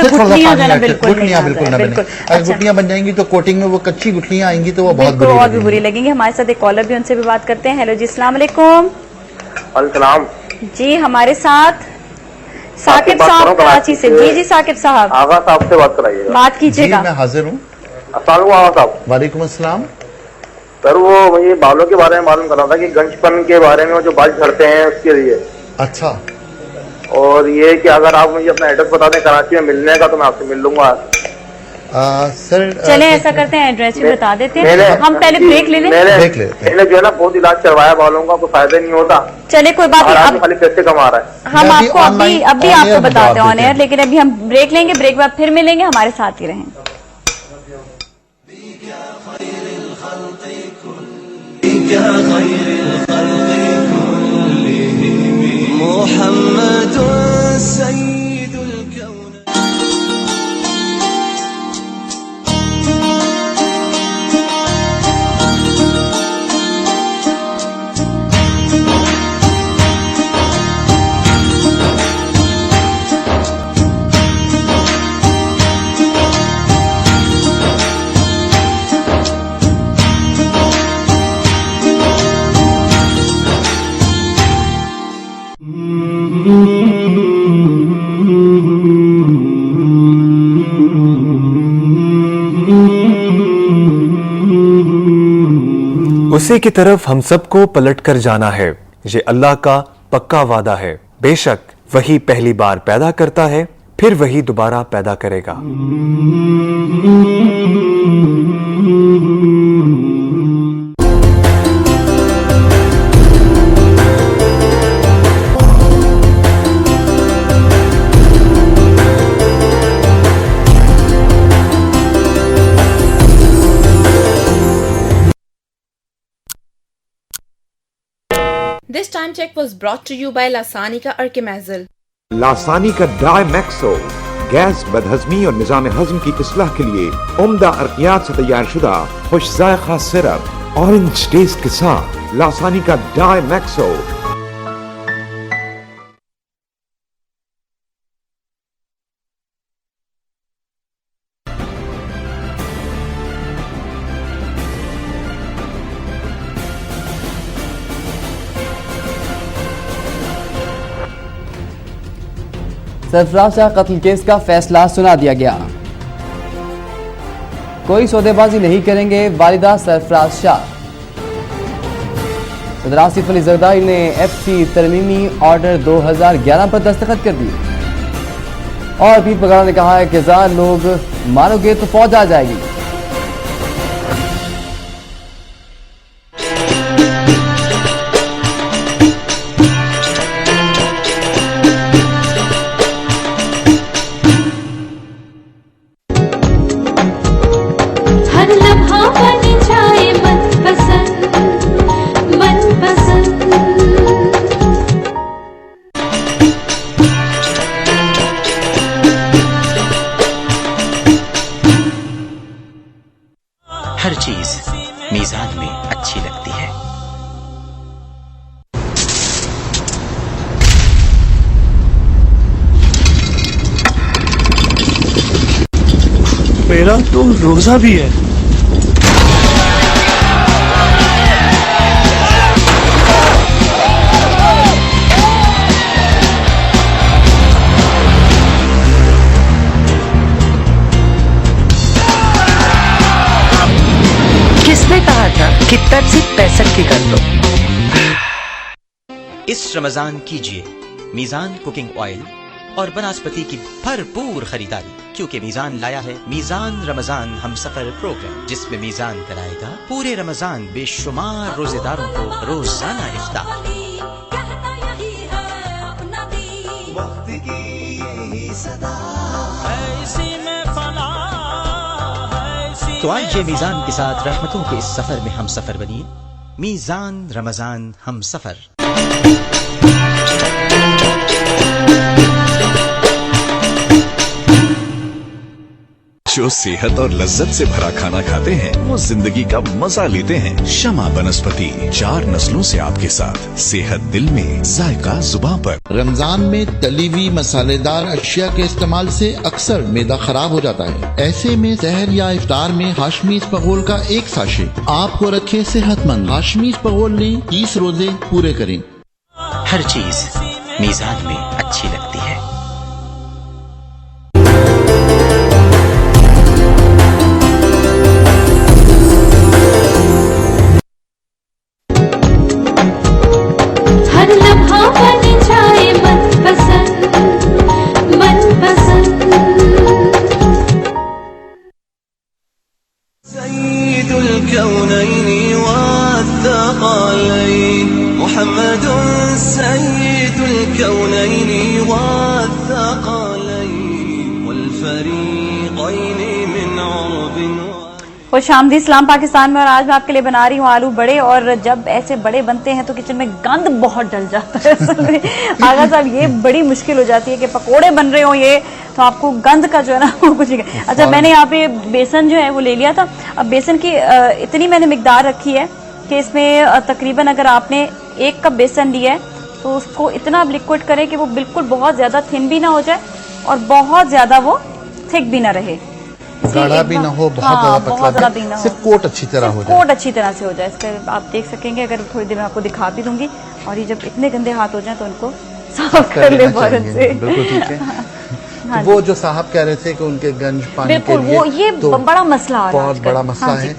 गुठलियां बिल्कुल ना बने। अगर गुठलियां बन जाएंगी तो कोटिंग में वो कच्ची गुठलियां आएंगी तो वो बहुत बुरी लगेंगी। हमारे साथ एक कॉलर भी, उनसे भी बात करते हैं। हेलो जी, अस्सलाम वालेकुम। अस्सलाम जी, हमारे साथ साकिब साहब कराची से। जी साकिब साहब, आगा साहब से बात कराइएगा। बात कीजिएगा। मैं हाजिर हूँ। आगा साहब, वालेकुम अस्सलाम। सर वो मुझे बालों के बारे में मालूम करना था कि गंजपन के बारे में, वो जो बाल झड़ते हैं उसके लिए। अच्छा, और ये कि अगर आप मुझे अपना एड्रेस बता दें कराची में मिलने का तो मैं आपसे मिल लूंगा। सर चले ऐसा करते हैं, एड्रेस भी बता देते हैं। हम पहले ब्रेक ले लें। मैंने जो है ना बहुत इलाज करवाया बालों का, कोई फायदा नहीं होता। चले कोई बात नहीं, खाली पैसे कमा रहा है। हम आपको अभी आपको बताते हैं ऑन एयर, लेकिन अभी हम ब्रेक लेंगे, ब्रेक के बाद फिर मिलेंगे। हमारे साथ ही रहें। उसी की तरफ हम सबको पलट कर जाना है, ये अल्लाह का पक्का वादा है। बेशक वही पहली बार पैदा करता है, फिर वही दोबारा पैदा करेगा। This time check was brought to you by लासानी का अर्केमेज़ल। लासानी का डायमैक्सो गैस, बदहजमी और निजाम हजम की इस्लाह के लिए उम्दा अर्कियात से तैयार शुदा खुश जायका सिरप ऑरेंज टेस्ट के साथ लासानी का डायमैक्सो। सरफराज शाह कत्ल केस का फैसला सुना दिया गया। कोई सौदेबाजी नहीं करेंगे वालिदा सरफराज शाह। सदर आसिफ अली जरदारी ने FC तरमीमी ऑर्डर 2011 पर दस्तखत कर दिए। और पीर पगाड़ा ने कहा है कि 1000 लोग मारोगे तो फौज आ जाएगी। हर लम्हा बन जाए मनपसंद मनपसंद। मीजान में अच्छी लगती है। मेरा तो रोजा भी है। किसने कहा था कि पेप्सी 65 की कर लो। इस रमजान कीजिए मीजान कुकिंग ऑयल और वनस्पति की भरपूर खरीदारी, क्योंकि मीजान लाया है मीजान रमजान हम सफर प्रोग्राम, जिसमें मीजान कराएगा पूरे रमजान बेशुमार रोजेदारों को रोजाना इफ्तार। तो आइए मीजान के साथ रहमतों के इस सफर में हम सफर बनिए। मीजान रमजान हम सफर। जो सेहत और लज्जत से भरा खाना खाते हैं वो जिंदगी का मजा लेते हैं। शमा बनस्पति 4 नस्लों से आपके साथ, सेहत दिल में, जायका जुबान पर। रमजान में तली हुई मसालेदार अशिया के इस्तेमाल से अक्सर मैदा खराब हो जाता है। ऐसे में सहर या इफ्तार में हाशमी इसबगोल का एक साशे आपको रखे सेहतमंद। हाशमी इसबगोल लें, 30 रोजे पूरे करें। हर चीज मीजान में अच्छी लगती है। हर लम्हा बन जाए मनपसंद मनपसंद। सय्यिदुल कौनैनि वत्थक़लैन मुहम्मदुन सय्यिदुल कौनैनि वत्थक़लैन वल फरीक़ैनि मिन उर्बिन। खुश आमदीद इस्लाम पाकिस्तान में। और आज मैं आपके लिए बना रही हूँ आलू बड़े। और जब ऐसे बड़े बनते हैं तो किचन में गंद बहुत डल जाता है असल में। आगा साहब ये बड़ी मुश्किल हो जाती है कि पकोड़े बन रहे हो ये तो आपको गंद का जो है ना वो कुछ नहीं। अच्छा, मैंने यहाँ पे बेसन जो है वो ले लिया था। अब बेसन की इतनी मैंने मिकदार रखी है कि इसमें तकरीबन अगर आपने 1 कप बेसन लिया है तो उसको इतना लिक्विड करें कि वो बिल्कुल बहुत ज्यादा थिन भी ना हो जाए और बहुत ज्यादा वो थिक भी ना रहे, गाढ़ा भी ना हो, बहुत ज्यादा पतला भी, सिर्फ कोट अच्छी तरह हो जाए। कोट अच्छी तरह से हो जाए। इसका आप देख सकेंगे, अगर थोड़ी देर में आपको दिखा भी दूंगी। और ये जब इतने गंदे हाथ हो जाए तो उनको साफ कर ले फौरन से। बिल्कुल ठीक है। तो वो जो साहब कह रहे थे कि उनके गंज पानी के लिए, वो ये तो बड़ा मसला है, बहुत बड़ा मसला है।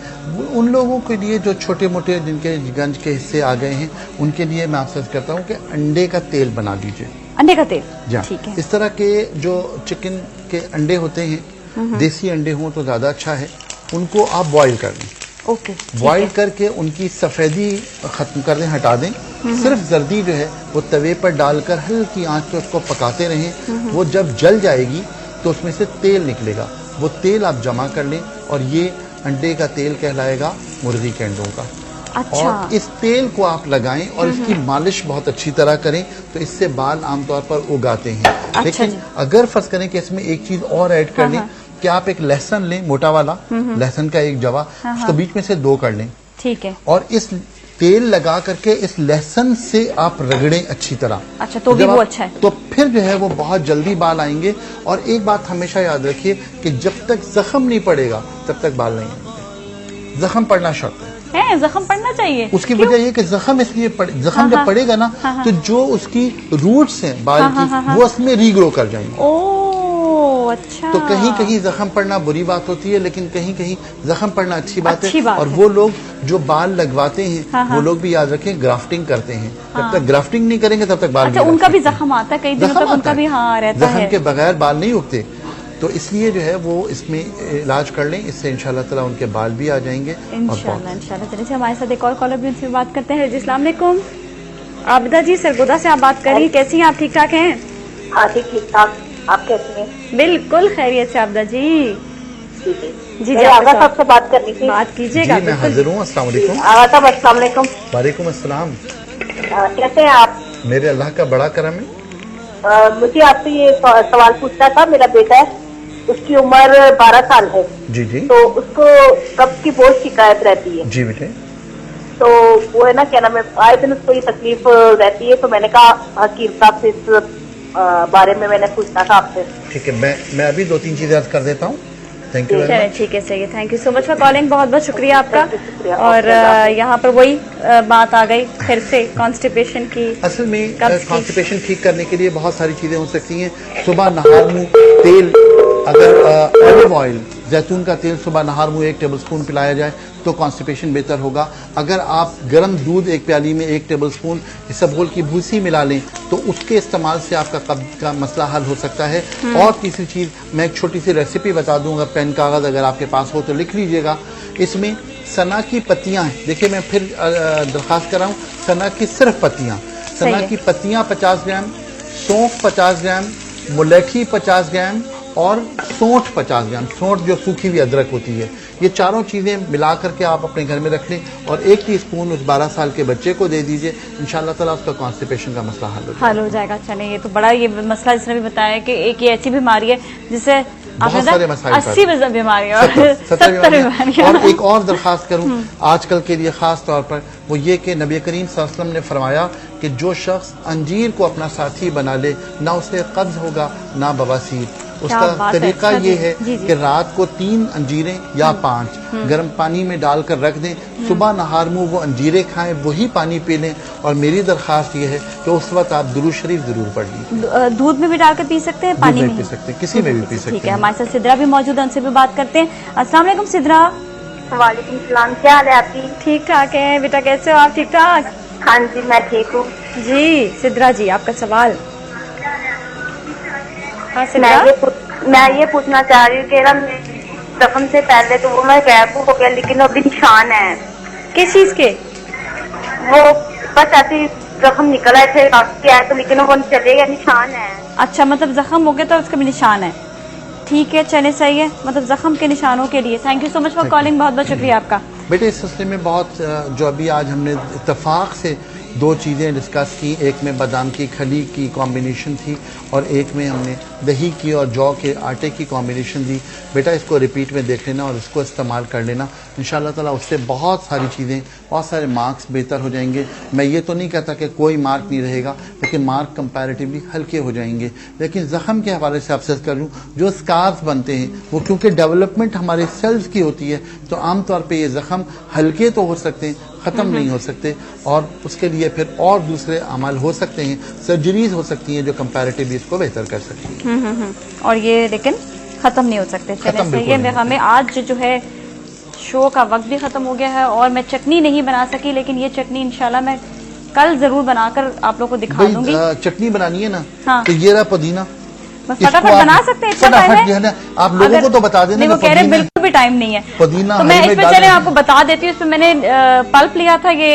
उन लोगों के लिए जो छोटे मोटे जिनके गंज के हिस्से आ गए हैं उनके लिए मैं आपसे कहता हूँ कि अंडे का तेल बना दीजिए। अंडे का तेल, ठीक है। इस तरह के जो चिकन के अंडे होते हैं, देसी अंडे हों तो ज्यादा अच्छा है, उनको आप बॉईल कर लें। ओके, बॉईल करके उनकी सफेदी खत्म कर दें, हटा दें। सिर्फ जर्दी जो है वो तवे पर डालकर हल्की आंच पे उसको पकाते रहें। वो जब जल जाएगी तो उसमें से तेल निकलेगा, वो तेल आप जमा कर लें और ये अंडे का तेल कहलाएगा मुर्गी के अंडों का। अच्छा। और इस तेल को आप लगाएं और इसकी मालिश बहुत अच्छी तरह करें तो इससे बाल आमतौर पर उगाते हैं। लेकिन अगर फर्ज करें कि इसमें एक चीज और ऐड कर लें कि आप एक लहसुन लें, मोटा वाला लहसुन का एक जवा, उसको बीच में से 2 कर लें, ठीक है, और इस तेल लगा करके इस लहसुन से आप रगड़ें अच्छी तरह। अच्छा, तो भी वो अच्छा है। तो फिर जो है वो बहुत जल्दी बाल आएंगे। और एक बात हमेशा याद रखिए कि जब तक जख्म नहीं पड़ेगा तब तक बाल नहीं आएंगे। जख्म पड़ना शर्त है, जख्म पड़ना चाहिए। उसकी वजह ये कि जख्म इसलिए जख्म जब पड़ेगा ना तो जो उसकी रूट्स हैं बाल की वो उसमें रीग्रो कर जाएंगे। अच्छा। तो कहीं कहीं जख्म पड़ना बुरी बात होती है, लेकिन कहीं कहीं जख्म पड़ना अच्छी बात है। और वो लोग जो बाल लगवाते हैं वो लोग भी याद रखें ग्राफ्टिंग करते हैं। जब तक ग्राफ्टिंग नहीं करेंगे तब तक बाल अच्छा, उनका भी जख्म आता है, कई दिनों तक उनका भी रहता है। जख्म के बगैर बाल नहीं उगते, तो इसलिए जो है वो इसमें इलाज कर लें, इससे इंशाल्लाह ताला उनके बाल भी आ जाएंगे। इंशाल्लाह। चलिए हमारे साथ एक और कॉलर भी, उनसे बात करते हैं। अस्सलाम वालेकुम। आबिदा जी सरगोदा से आप बात कर रही हैं, कैसी हैं आप? ठीक ठाक हैं? हाँ ठीक ठाक, आप कैसी हैं? बिल्कुल खैरियत से आबिदा जी। जी आगा साहब से बात करनी थी। बात कीजिएगा। मैं हाजिर हूँ। अस्सलाम वालेकुम। आगा साहब अस्सलाम वालेकुम। वालेकुम अस्सलाम। कैसे हैं आप? मेरे अल्लाह का बड़ा करम है। मुझे आपसे ये सवाल पूछना था। मेरा बेटा है, उसकी उम्र 12 साल है। जी जी। तो उसको कब्ज की बहुत शिकायत रहती है। जी बेटे। तो वो है ना क्या नाम है, आए दिन उसको ये तकलीफ रहती है, तो मैंने कहा हकीम साहब से इस बारे में मैंने पूछना था आपसे। ठीक है, मैं अभी 2-3 चीजें अर्ज कर देता हूँ। Thank you. चलिए ठीक है, सही है। Thank you so much for calling, बहुत बहुत शुक्रिया आपका। और यहाँ पर वही बात आ गई फिर से कॉन्स्टिपेशन की। असल में कॉन्स्टिपेशन ठीक करने के लिए बहुत सारी चीजें हो सकती हैं। सुबह नहार मुंह तेल, अगर ऑलिव ऑयल जैतून का तेल सुबह नहार मुंह 1 टेबलस्पून पिलाया जाए तो कॉन्स्टिपेशन बेहतर होगा। अगर आप गर्म दूध एक प्याली में 1 टेबलस्पून इसबगोल की भूसी मिला लें तो उसके इस्तेमाल से आपका कब्ज का मसला हल हो सकता है। और तीसरी चीज, मैं एक छोटी सी रेसिपी बता दूंगा, पेन कागज अगर आपके पास हो तो लिख लीजिएगा। इसमें सना की पत्तियां हैं, देखिए मैं फिर दरखास्त कर रहा हूँ, सना की सिर्फ पत्तियां, सना की पत्तियां 50 ग्राम, सौंफ 50 ग्राम, मुलेठी 50 ग्राम और सौंठ 50 ग्राम, सौंठ जो सूखी हुई अदरक होती है, ये चारों चीजें मिला करके आप अपने घर में रख लें और 1 टीस्पून उस 12 साल के बच्चे को दे दीजिए। इंशाल्लाह ताला उसका कॉन्स्टिपेशन का मसला हल हो जाएगा। अच्छा, नहीं ये तो बड़ा ये मसला जिसने भी बताया कि एक ये ऐसी बीमारी है जिससे बहुत सारे मसाइल, 80 बीमारियां, 70 बीमारियां। और एक और दरखास्त करूं आजकल के लिए खास तौर पर, वो ये कि नबी करीम सल्लल्लाहु अलैहि वसल्लम ने फरमाया कि जो शख्स अंजीर को अपना साथी बना ले ना उसे कब्ज होगा ना बवासीर। उसका तरीका ये है कि रात को 3 अंजीरें या 5 गर्म पानी में डालकर रख दें, सुबह नहार मुंह वो अंजीरें खाएं, वही पानी पी लें। और मेरी दरखास्त ये है कि उस वक्त आप दुरूद शरीफ जरूर पढ़ लीजिए। दूध में भी डालकर पी सकते हैं, पानी में पी सकते हैं, किसी में भी पी सकते हैं। ठीक है, हमारे साथ सिद्रा भी मौजूद है, उनसे भी बात करते हैं। अस्सलाम वालेकुम सिद्रा। वालेकुम सलाम, क्या हाल है आपकी? ठीक ठाक है बेटा, कैसे हो आप? ठीक ठाक? हाँ जी मैं ठीक हूँ जी। सिद्रा जी आपका सवाल। हाँ मैं ये पूछना चाह रही हूँ कि ना दफन से पहले तो वो मैं गैप हो गया, लेकिन अभी निशान है। किस चीज के? वो बस ऐसे जख्म निकल आए थे काफी, तो लेकिन वो चले गया, निशान है। अच्छा, मतलब जख्म हो गया तो उसका भी निशान है। ठीक है, चले सही है, मतलब जख्म के निशानों के लिए। Thank you so much for calling, बहुत बहुत शुक्रिया आपका। बेटे इस सिलसिले में बहुत जो अभी आज हमने इत्तेफाक से 2 चीज़ें डिस्कस की, एक में बादाम की खली की कॉम्बिनेशन थी और एक में हमने दही की और जौ के आटे की कॉम्बिनेशन दी। बेटा इसको रिपीट में देख लेना और इसको इस्तेमाल कर लेना, इंशाल्लाह ताला उससे बहुत सारी चीज़ें, बहुत सारे मार्क्स बेहतर हो जाएंगे। मैं ये तो नहीं कहता कि कोई मार्क नहीं रहेगा, लेकिन मार्क कंपैरेटिवली हल्के हो जाएंगे। लेकिन जख्म के हवाले से आपसे कर लूँ, जो स्कार्स बनते हैं वो क्योंकि डेवलपमेंट हमारे सेल्स की होती है, तो आमतौर पर ये जख्म हल्के तो हो सकते हैं, खत्म नहीं हो सकते, और उसके लिए फिर और दूसरे अमल हो सकते हैं, सर्जरीज हो सकती हैं जो कंपैरेटिवली इसको बेहतर कर सकती हैं। और ये लेकिन खत्म नहीं हो सकते। चलिए सही है, हमें आज जो है शो का वक्त भी खत्म हो गया है और मैं चटनी नहीं बना सकी, लेकिन ये चटनी इंशाल्लाह मैं कल जरूर बनाकर आप लोग को दिखा दूंगी। चटनी बनानी है ना, हाँ। तो ये रहा पुदीना, फटाफट बना सकते हैं, इतना टाइम है। आप लोगों को तो बता देना। नहीं, वो कह रहे हैं बिल्कुल भी टाइम नहीं है, पुदीना तो मैं इसमें चले आपको बता देती हूँ। इसमें मैंने पल्प लिया था ये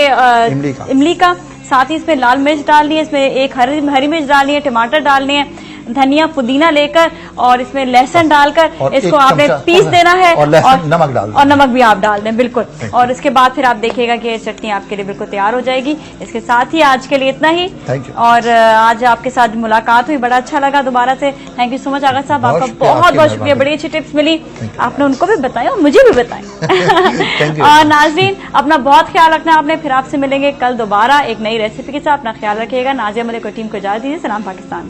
इमली का, साथ ही इसमें लाल मिर्च डालनी है, इसमें एक हरी मिर्च डालनी है, टमाटर डालने हैं, धनिया पुदीना लेकर और इसमें लहसुन डालकर इसको आपने पीस देना है और नमक भी आप डाल दें बिल्कुल। और इसके बाद फिर आप देखिएगा कि ये चटनी आपके लिए बिल्कुल तैयार हो जाएगी। इसके साथ ही आज के लिए इतना ही, और आज आपके साथ मुलाकात हुई, बड़ा अच्छा लगा दोबारा से। थैंक यू सो मच आगा साहब, आपका बहुत बहुत शुक्रिया, बड़ी अच्छी टिप्स मिली, आपने उनको भी बताया और मुझे भी बताया। और नाज़रीन अपना बहुत ख्याल रखना आपने, फिर आपसे मिलेंगे कल दोबारा एक नई रेसिपी के साथ। अपना ख्याल रखिएगा। नाज़िया मलिक और टीम को इजाजत दीजिए। सलाम पाकिस्तान।